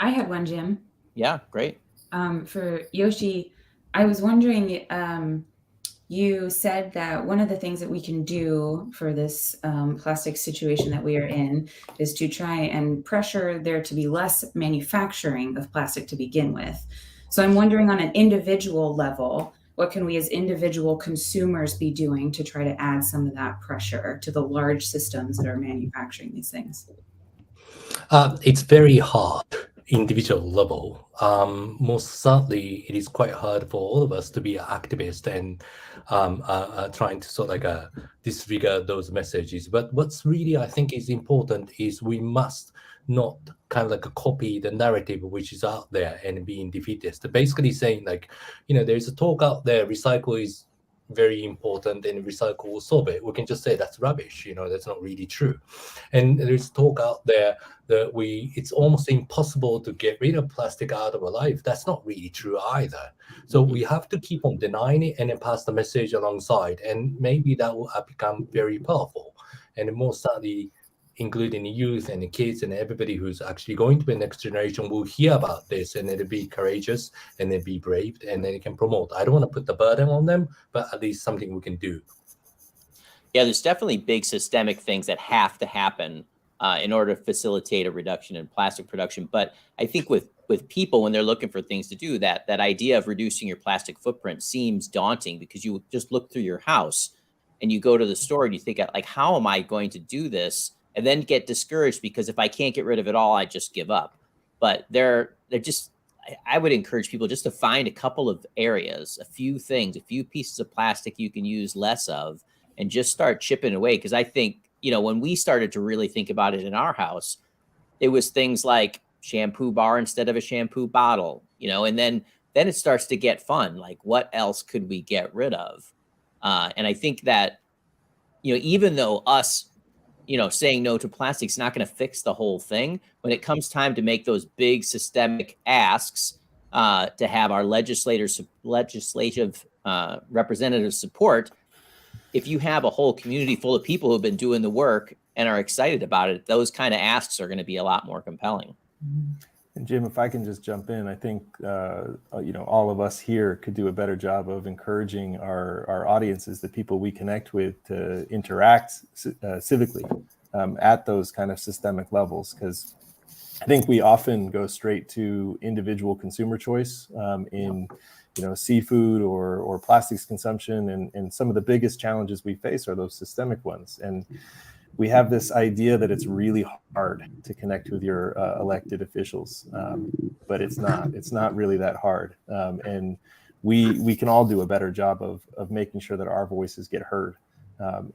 I had one, Jim. Yeah, great. For Yoshi, I was wondering, you said that one of the things that we can do for this plastic situation that we are in is to try and pressure there to be less manufacturing of plastic to begin with. So I'm wondering, on an individual level, what can we as individual consumers be doing to try to add some of that pressure to the large systems that are manufacturing these things? It's very hard, individual level. Most certainly, it is quite hard for all of us to be activists and trying to sort of disregard those messages. But what's really, I think, is important is we must not kind of like a copy the narrative which is out there and being defeatist. They're basically saying like, there's a talk out there, recycle is very important and recycle will solve it. We can just say that's rubbish, that's not really true. And there's talk out there that it's almost impossible to get rid of plastic out of our life. That's not really true either. So we have to keep on denying it and then pass the message alongside, and maybe that will become very powerful. And more sadly, including the youth and the kids and everybody who's actually going to be the next generation will hear about this, and then be courageous and then be brave, and then it can promote. I don't want to put the burden on them, but at least something we can do. Yeah, there's definitely big systemic things that have to happen in order to facilitate a reduction in plastic production. But I think with people, when they're looking for things to do, that idea of reducing your plastic footprint seems daunting, because you just look through your house and you go to the store and you think, like, how am I going to do this? And then get discouraged because if I can't get rid of it all, I just give up. But they're just, I would encourage people just to find a couple of areas, a few things, a few pieces of plastic you can use less of, and just start chipping away. Because I think, when we started to really think about it in our house, it was things like shampoo bar instead of a shampoo bottle, and then it starts to get fun. Like, what else could we get rid of? And I think that, even though us, saying no to plastic is not going to fix the whole thing, when it comes time to make those big systemic asks to have our legislative representative support, if you have a whole community full of people who've been doing the work and are excited about it, those kind of asks are going to be a lot more compelling. And Jim, if I can just jump in, I think all of us here could do a better job of encouraging our audiences, the people we connect with, to interact civically at those kind of systemic levels. Because I think we often go straight to individual consumer choice in seafood or plastics consumption, and some of the biggest challenges we face are those systemic ones. And we have this idea that it's really hard to connect with your elected officials, but it's not really that hard. And we can all do a better job of making sure that our voices get heard,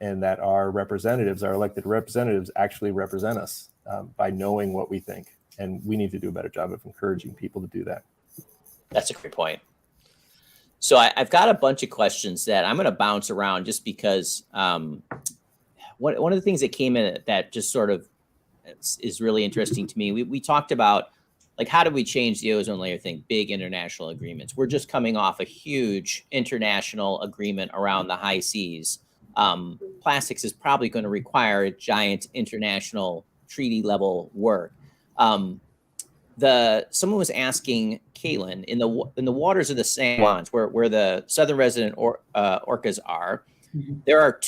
and that our elected representatives actually represent us by knowing what we think. And we need to do a better job of encouraging people to do that. That's a great point. So I've got a bunch of questions that I'm going to bounce around, just because one of the things that came in that just sort of is really interesting to me. We talked about, like, how do we change the ozone layer thing? Big international agreements. We're just coming off a huge international agreement around the high seas. Plastics is probably going to require a giant international treaty level work. Someone was asking Caitlin, in the waters of the San Juans, where the southern resident orcas are, there are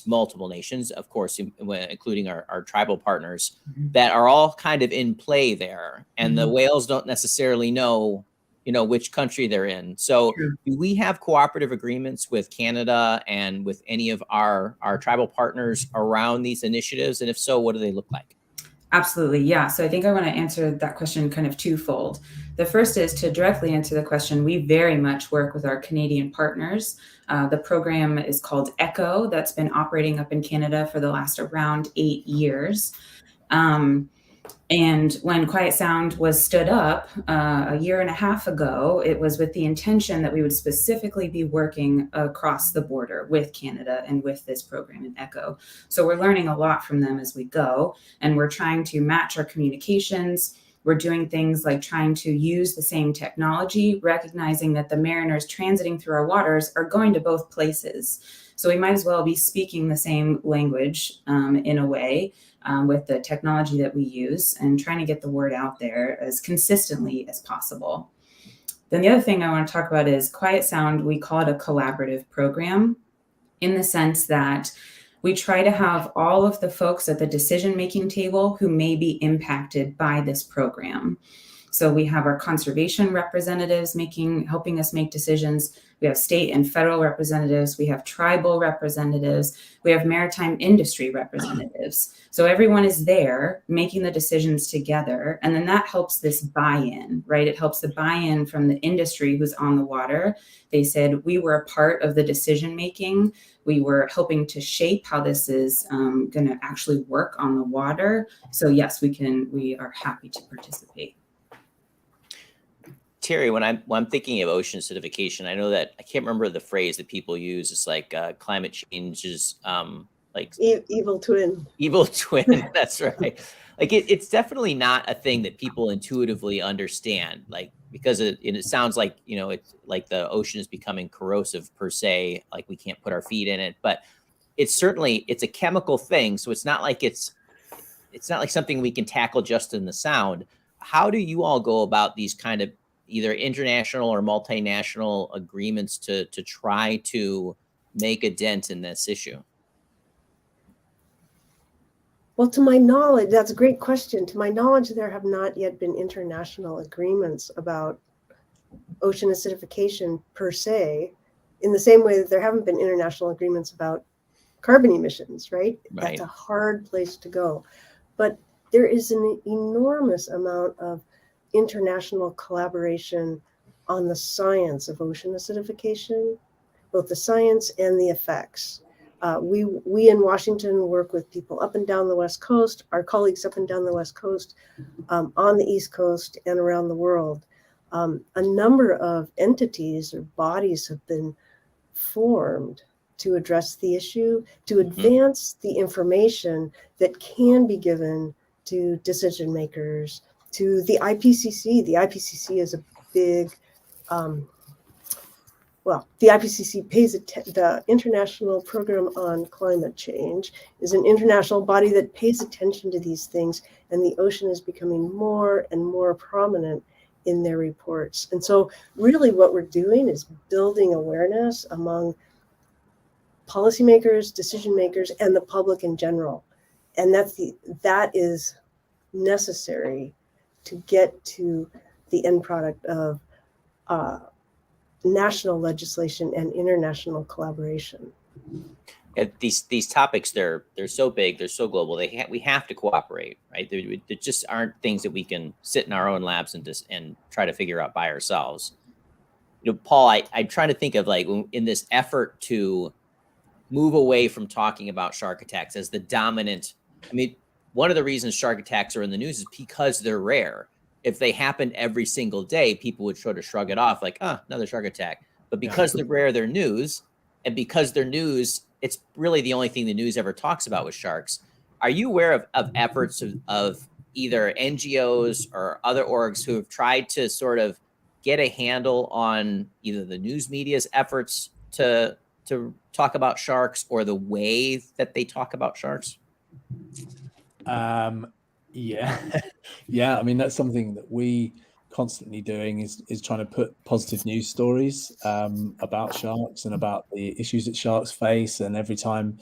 multiple nations, of course, including our tribal partners, that are all kind of in play there. And the whales don't necessarily know, which country they're in. So do we have cooperative agreements with Canada and with any of our tribal partners around these initiatives? And if so, what do they look like? Absolutely. Yeah. So I think I want to answer that question kind of twofold. The first is to directly answer the question. We very much work with our Canadian partners. The program is called ECHO. That's been operating up in Canada for the last around 8 years. And when Quiet Sound was stood up a year and a half ago, it was with the intention that we would specifically be working across the border with Canada and with this program in ECHO. So we're learning a lot from them as we go, and we're trying to match our communications. We're doing things like trying to use the same technology, recognizing that the mariners transiting through our waters are going to both places. So we might as well be speaking the same language in a way with the technology that we use, and trying to get the word out there as consistently as possible. Then the other thing I want to talk about is Quiet Sound. We call it a collaborative program, in the sense that we try to have all of the folks at the decision-making table who may be impacted by this program. So we have our conservation representatives helping us make decisions. We have state and federal representatives. We have tribal representatives. We have maritime industry representatives. So everyone is there making the decisions together. And then that helps this buy-in, right? It helps the buy-in from the industry who's on the water. They said, we were a part of the decision-making. We were helping to shape how this is going to actually work on the water. So yes, we are happy to participate. Terry, when I'm thinking of ocean acidification, I know that I can't remember the phrase that people use. It's like climate change is like Evil twin. evil twin. That's right. Like it's definitely not a thing that people intuitively understand. Like because it sounds like it's like the ocean is becoming corrosive per se. Like we can't put our feet in it, but it's a chemical thing. So it's not like something we can tackle just in the sound. How do you all go about these kind of either international or multinational agreements to try to make a dent in this issue? Well, to my knowledge, that's a great question. To my knowledge, there have not yet been international agreements about ocean acidification per se, in the same way that there haven't been international agreements about carbon emissions, right? That's a hard place to go. But there is an enormous amount of international collaboration on the science of ocean acidification, both the science and the effects. We in Washington work with people up and down the West Coast, our colleagues up and down the West Coast, on the East Coast and around the world. A number of entities or bodies have been formed to address the issue, to advance the information that can be given to decision makers, to the IPCC. The IPCC is a big, the IPCC the International Program on Climate Change is an international body that pays attention to these things, and the ocean is becoming more and more prominent in their reports. And so really what we're doing is building awareness among policymakers, decision makers, and the public in general. And that is necessary to get to the end product of national legislation and international collaboration. These topics, they're so big, they're so global. We have to cooperate, right? There just aren't things that we can sit in our own labs and try to figure out by ourselves. Paul, I'm trying to think of like in this effort to move away from talking about shark attacks as the dominant. I mean, one of the reasons shark attacks are in the news is because they're rare. If they happened every single day, people would sort of shrug it off like, another shark attack. But because they're rare, they're news. And because they're news, it's really the only thing the news ever talks about with sharks. Are you aware of efforts of either NGOs or other orgs who have tried to sort of get a handle on either the news media's efforts to talk about sharks or the way that they talk about sharks? Yeah. I mean, that's something that we constantly doing is trying to put positive news stories about sharks and about the issues that sharks face. And every time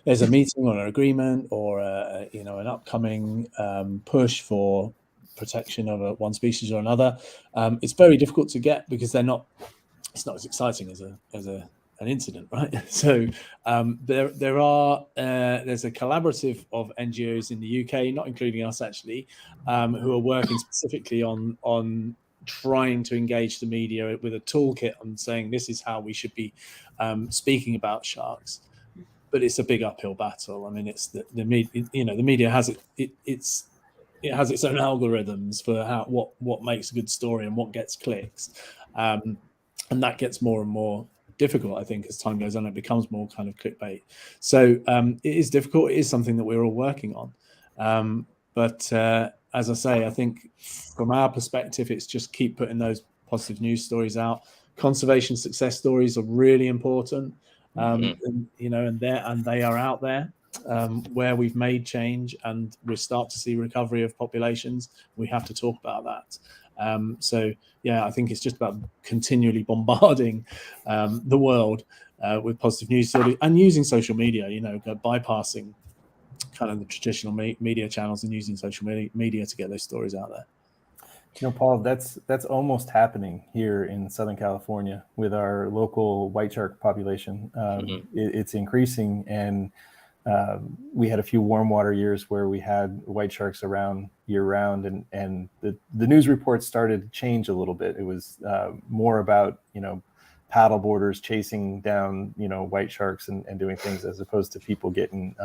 there's a meeting or an agreement or an upcoming push for protection of one species or another, it's very difficult to get because it's not as exciting as an incident, right? So there's a collaborative of NGOs in the UK, not including us actually, who are working specifically on trying to engage the media with a toolkit on saying this is how we should be speaking about sharks. But it's a big uphill battle. I mean, it's the media. The media has it has its own algorithms for what makes a good story and what gets clicks, and that gets more and more difficult, I think, as time goes on. It becomes more kind of clickbait. So it is difficult. It is something that we're all working on. But as I say, I think from our perspective, it's just keep putting those positive news stories out. Conservation success stories are really important, and they are out there where we've made change and we start to see recovery of populations. We have to talk about that. I think it's just about continually bombarding the world with positive news stories and using social media, bypassing kind of the traditional media channels and using social media to get those stories out there. Paul, that's almost happening here in Southern California with our local white shark population. It's increasing, and we had a few warm water years where we had white sharks around year round, and the news reports started to change a little bit. It was more about, paddle boarders chasing down, white sharks and doing things, as opposed to people getting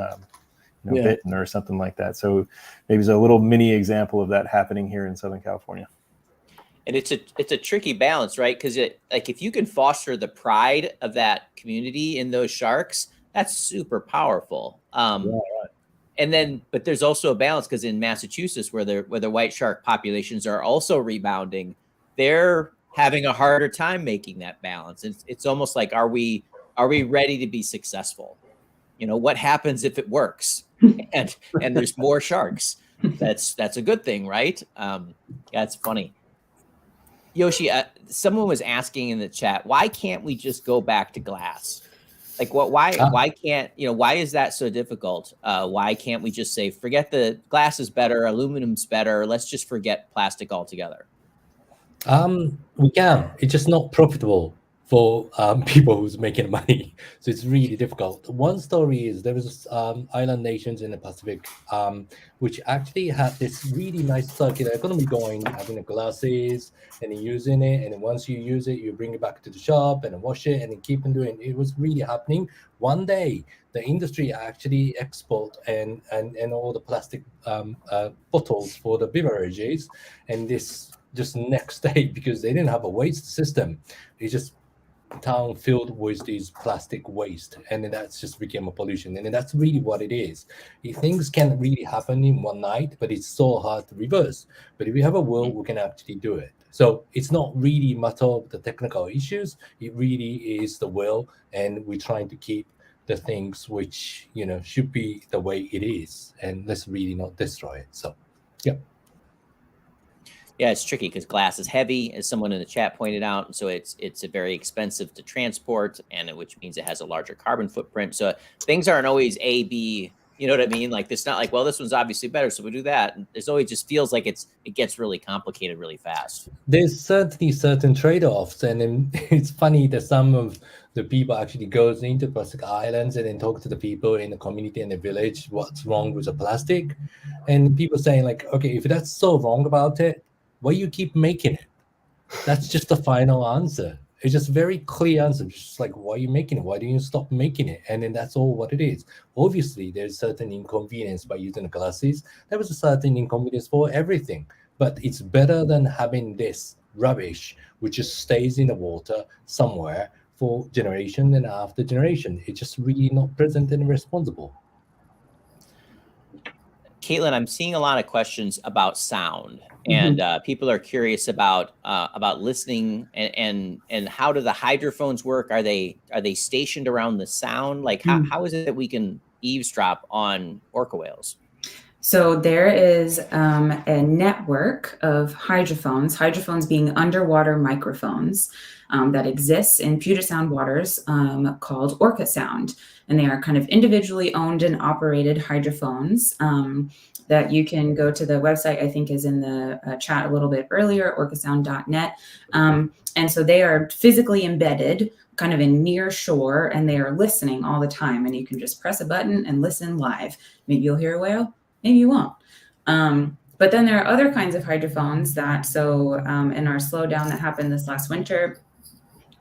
bitten or something like that. So maybe it's a little mini example of that happening here in Southern California. And it's a tricky balance, right? Because if you can foster the pride of that community in those sharks, that's super powerful. But there's also a balance, because in Massachusetts, where the white shark populations are also rebounding, they're having a harder time making that balance. It's almost like, are we ready to be successful? What happens if it works and there's more sharks? That's a good thing, right? That's funny. Yoshi, someone was asking in the chat, why can't we just go back to glass? Like, why can't, why is that so difficult? Why can't we just say, forget the glass is better, aluminum's better, let's just forget plastic altogether? We can. It's just not profitable for people who's making money. So it's really difficult. One story is there was island nations in the Pacific, which actually had this really nice circular economy going, having the glasses and then using it. And then once you use it, you bring it back to the shop and then wash it and then keep on doing it. It was really happening. One day, the industry actually export and all the plastic bottles for the beverages. And this just next day, because they didn't have a waste system, it just town filled with these plastic waste, and then that's just became a pollution. And then that's really what it is. Things can really happen in one night, but it's so hard to reverse. But if we have a will, we can actually do it. So it's not really a matter of the technical issues. It really is the will, and we're trying to keep the things which should be the way it is, and let's really not destroy it. So yeah. Yeah, it's tricky because glass is heavy, as someone in the chat pointed out. And so it's very expensive to transport, and which means it has a larger carbon footprint. So things aren't always A, B, you know what I mean? Like, it's not like, well, this one's obviously better, so we do that. And there's always just feels like it gets really complicated really fast. There's certainly certain trade-offs, and then it's funny that some of the people actually goes into plastic islands and then talk to the people in the community and the village, what's wrong with the plastic. And people saying like, okay, if that's so wrong about it, why you keep making it? That's just the final answer. It's just very clear answer. Just like, why are you making it? Why don't you stop making it? And then that's all what it is. Obviously, there's certain inconvenience by using the glasses. There was a certain inconvenience for everything. But it's better than having this rubbish, which just stays in the water somewhere for generation and after generation. It's just really not present and responsible. Caitlin, I'm seeing a lot of questions about sound, and people are curious about listening and how do the hydrophones work? Are they stationed around the sound? Like, how is it that we can eavesdrop on orca whales? So there is a network of hydrophones being underwater microphones that exists in Puget Sound waters called Orca Sound. And they are kind of individually owned and operated hydrophones that you can go to the website, I think is in the chat a little bit earlier, orcasound.net. And so they are physically embedded kind of in near shore, and they are listening all the time. And you can just press a button and listen live. Maybe you'll hear a whale, maybe you won't. But then there are other kinds of hydrophones that, in our slowdown that happened this last winter,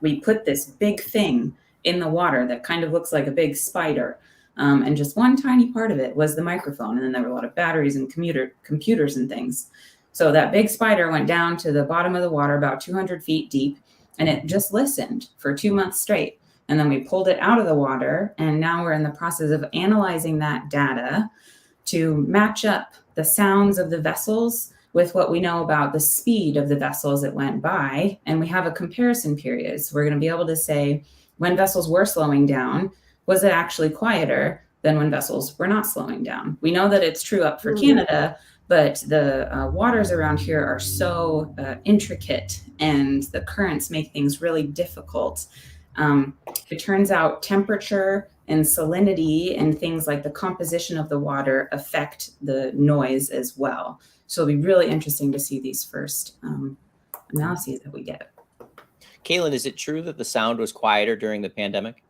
we put this big thing in the water that kind of looks like a big spider. And just one tiny part of it was the microphone. And then there were a lot of batteries and computers and things. So that big spider went down to the bottom of the water about 200 feet deep, and it just listened for 2 months straight. And then we pulled it out of the water, and now we're in the process of analyzing that data to match up the sounds of the vessels with what we know about the speed of the vessels that went by. And we have a comparison period. So we're going to be able to say, when vessels were slowing down, was it actually quieter than when vessels were not slowing down? We know that it's true up for Canada, but the waters around here are so intricate, and the currents make things really difficult. It turns out temperature and salinity and things like the composition of the water affect the noise as well. So it'll be really interesting to see these first analyses that we get. Caitlin, is it true that the sound was quieter during the pandemic?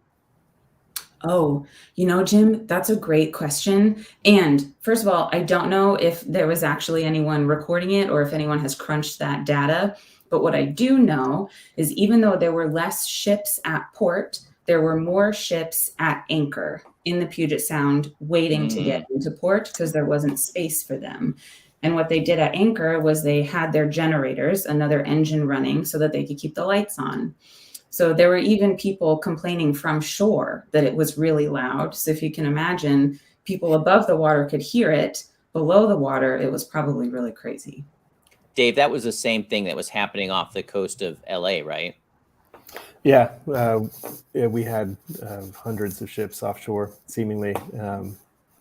Oh, Jim, that's a great question. And first of all, I don't know if there was actually anyone recording it or if anyone has crunched that data. But what I do know is even though there were less ships at port, there were more ships at anchor in the Puget Sound waiting to get into port because there wasn't space for them. And what they did at anchor was they had their generators, another engine running so that they could keep the lights on. So there were even people complaining from shore that it was really loud. So if you can imagine, people above the water could hear it. Below the water, it was probably really crazy. Dave, that was the same thing that was happening off the coast of LA, right? Yeah, we had hundreds of ships offshore, seemingly.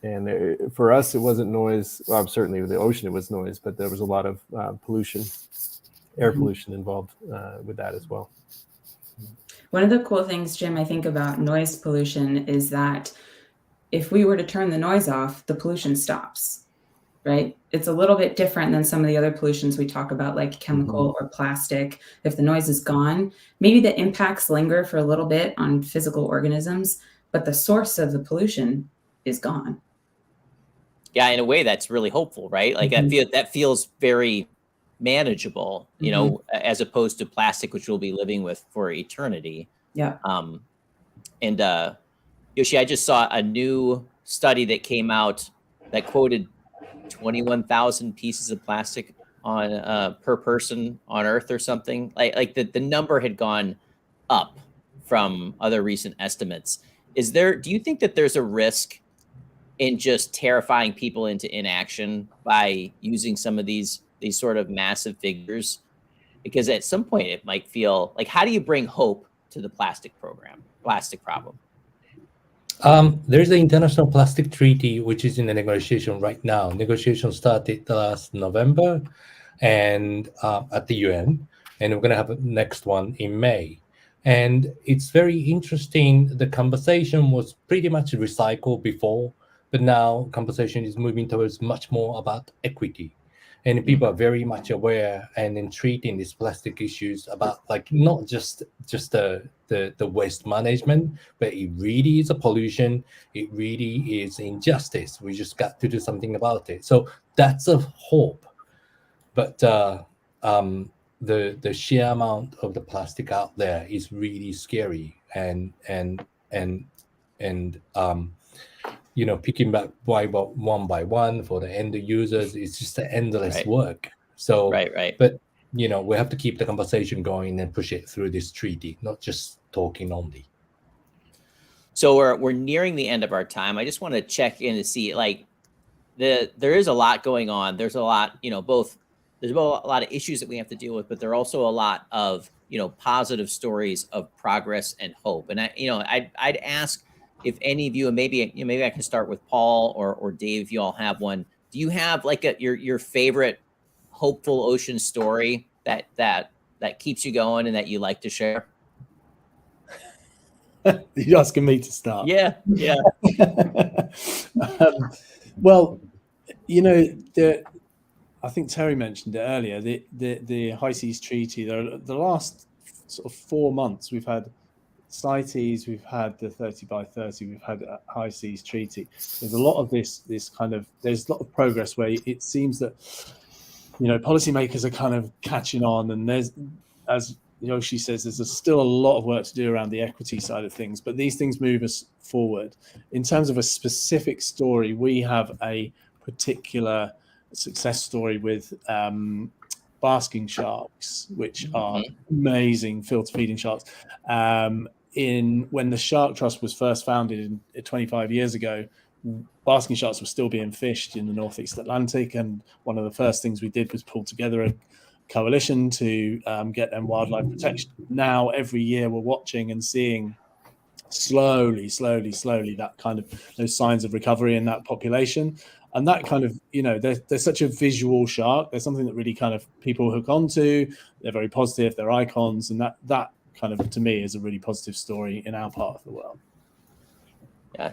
And for us, it wasn't noise. Well, certainly with the ocean, it was noise, but there was a lot of pollution, air pollution involved with that as well. One of the cool things, Jim, I think about noise pollution is that if we were to turn the noise off, the pollution stops, right? It's a little bit different than some of the other pollutions we talk about, like chemical or plastic. If the noise is gone, maybe the impacts linger for a little bit on physical organisms, but the source of the pollution is gone. Yeah, in a way, that's really hopeful, right? Like that feels very manageable, as opposed to plastic, which we'll be living with for eternity. Yeah. And Yoshi, I just saw a new study that came out that quoted 21,000 pieces of plastic on per person on Earth or something. Like the number had gone up from other recent estimates. Do you think that there's a risk in just terrifying people into inaction by using some of these sort of massive figures? Because at some point it might feel like, how do you bring hope to the plastic problem? There's the International Plastic Treaty, which is in the negotiation right now. Negotiation started last November and at the UN, and we're going to have the next one in May. And it's very interesting. The conversation was pretty much recycled before, but now conversation is moving towards much more about equity. And people are very much aware and in treating these plastic issues about like not just the waste management, but it really is a pollution. It really is injustice. We just got to do something about it. So that's a hope. But the sheer amount of the plastic out there is really scary, and picking back one by one for the end users is just an endless work. So, right. But we have to keep the conversation going and push it through this treaty, not just talking only. So we're nearing the end of our time. I just want to check in to see, like, there is a lot going on. There's a lot, there's a lot of issues that we have to deal with, but there are also a lot of positive stories of progress and hope. And I'd ask if any of you, and maybe I can start with Paul or Dave, if you all have one. Do you have like your favorite hopeful ocean story that keeps you going and that you like to share? You're asking me to start. Yeah. Well, I think Terry mentioned it earlier. The High Seas Treaty. The last sort of 4 months, we've had CITES, we've had the 30 by 30, we've had a High Seas Treaty. There's a lot of there's a lot of progress where it seems that policymakers are kind of catching on, and there's, as Yoshi says, there's still a lot of work to do around the equity side of things, but these things move us forward. In terms of a specific story, we have a particular success story with basking sharks, which are amazing filter feeding sharks. When the Shark Trust was first founded 25 years ago, basking sharks were still being fished in the Northeast Atlantic, and one of the first things we did was pull together a coalition to get them wildlife protection. Now every year we're watching and seeing slowly that kind of those signs of recovery in that population. And that kind of, they're such a visual shark. They're something that really kind of people hook onto. They're very positive. They're icons. And that kind of, to me, is a really positive story in our part of the world.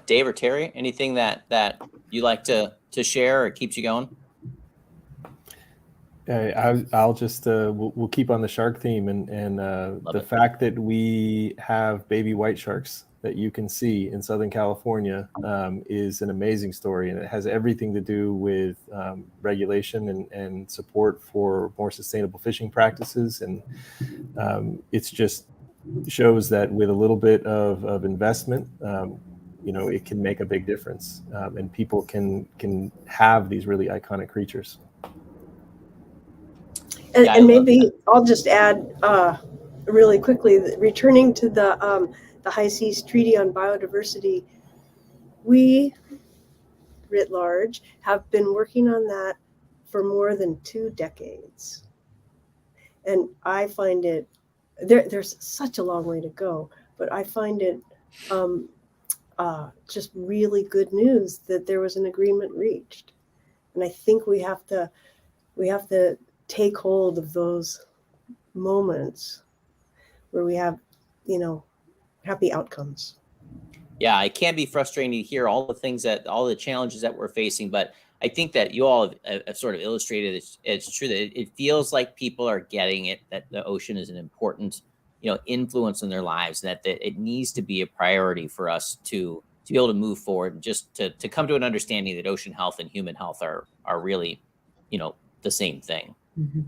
Dave or Terry, anything that you like to share or keeps you going? I'll just we'll keep on the shark theme, and the fact that we have baby white sharks that you can see in Southern California is an amazing story, and it has everything to do with regulation and support for more sustainable fishing practices, and it's just shows that with a little bit of investment, it can make a big difference, and people can have these really iconic creatures. And maybe I'll just add really quickly, returning to the High Seas Treaty on Biodiversity, we, writ large, have been working on that for more than 2 decades. And I find it, there's such a long way to go, but I find it just really good news that there was an agreement reached. And I think we have to take hold of those moments where we have, happy outcomes. Yeah, it can be frustrating to hear all the challenges that we're facing, but I think that you all have sort of illustrated it's true that it feels like people are getting it, that the ocean is an important, influence in their lives, that it needs to be a priority for us to be able to move forward and just to come to an understanding that ocean health and human health are really, the same thing. Mm-hmm.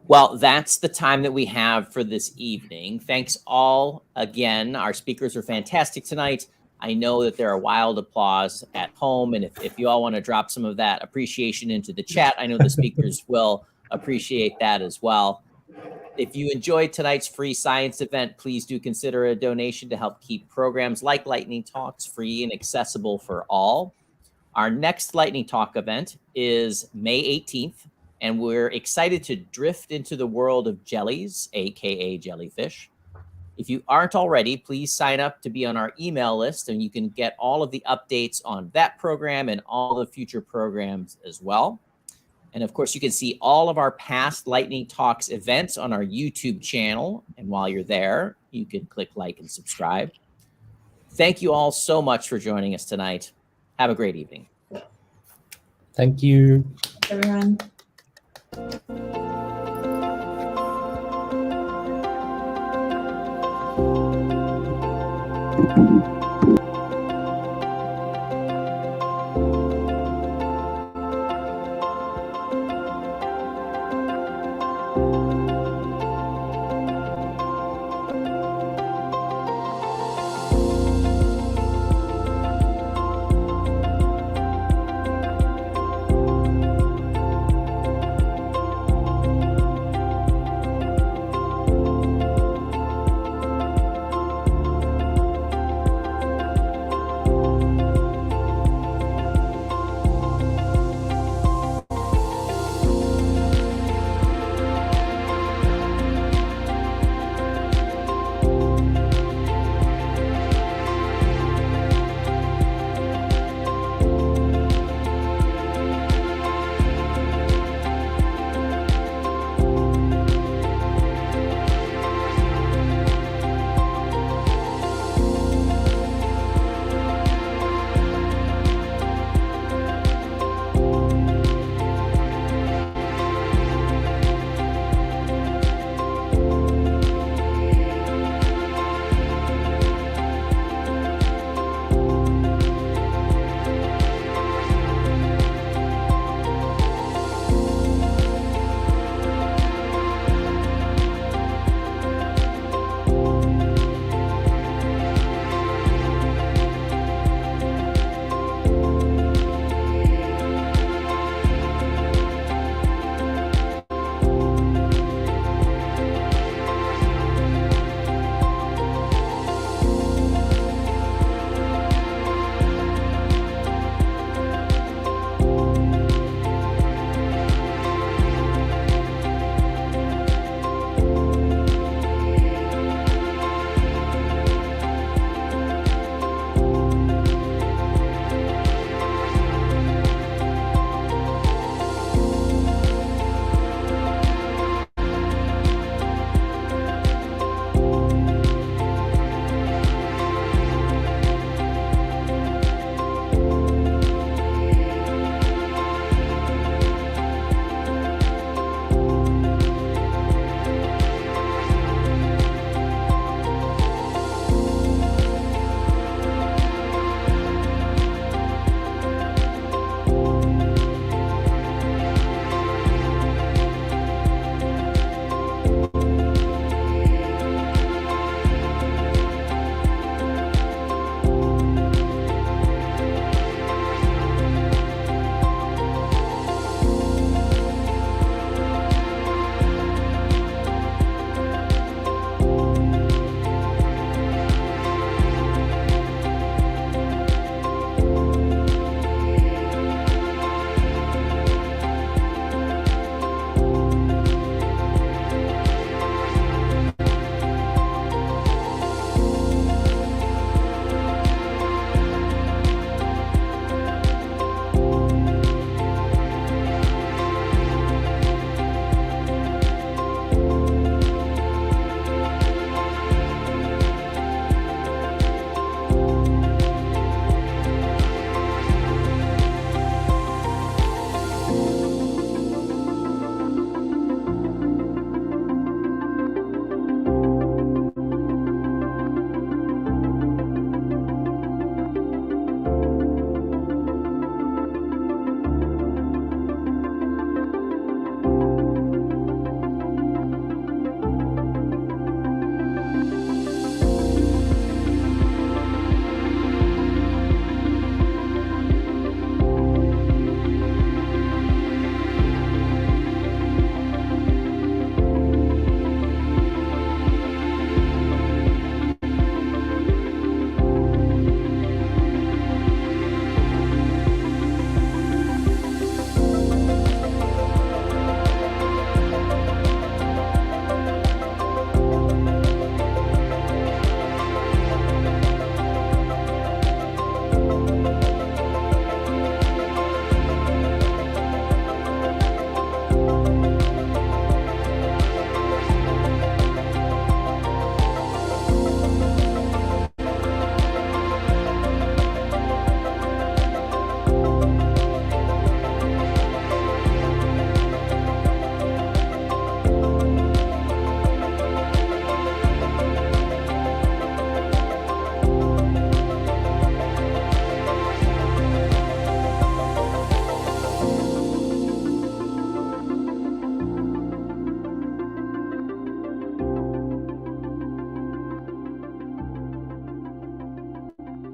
Well, that's the time that we have for this evening. Thanks all again. Our speakers are fantastic tonight. I know that there are wild applause at home, and if you all want to drop some of that appreciation into the chat, I know the speakers will appreciate that as well. If you enjoyed tonight's free science event, please do consider a donation to help keep programs like Lightning Talks free and accessible for all. Our next Lightning Talk event is May 18th. And we're excited to drift into the world of jellies, aka jellyfish. If you aren't already, please sign up to be on our email list, and you can get all of the updates on that program and all the future programs as well. And of course, you can see all of our past Lightning Talks events on our YouTube channel. And while you're there, you can click like and subscribe. Thank you all so much for joining us tonight. Have a great evening. Thank you. Everyone.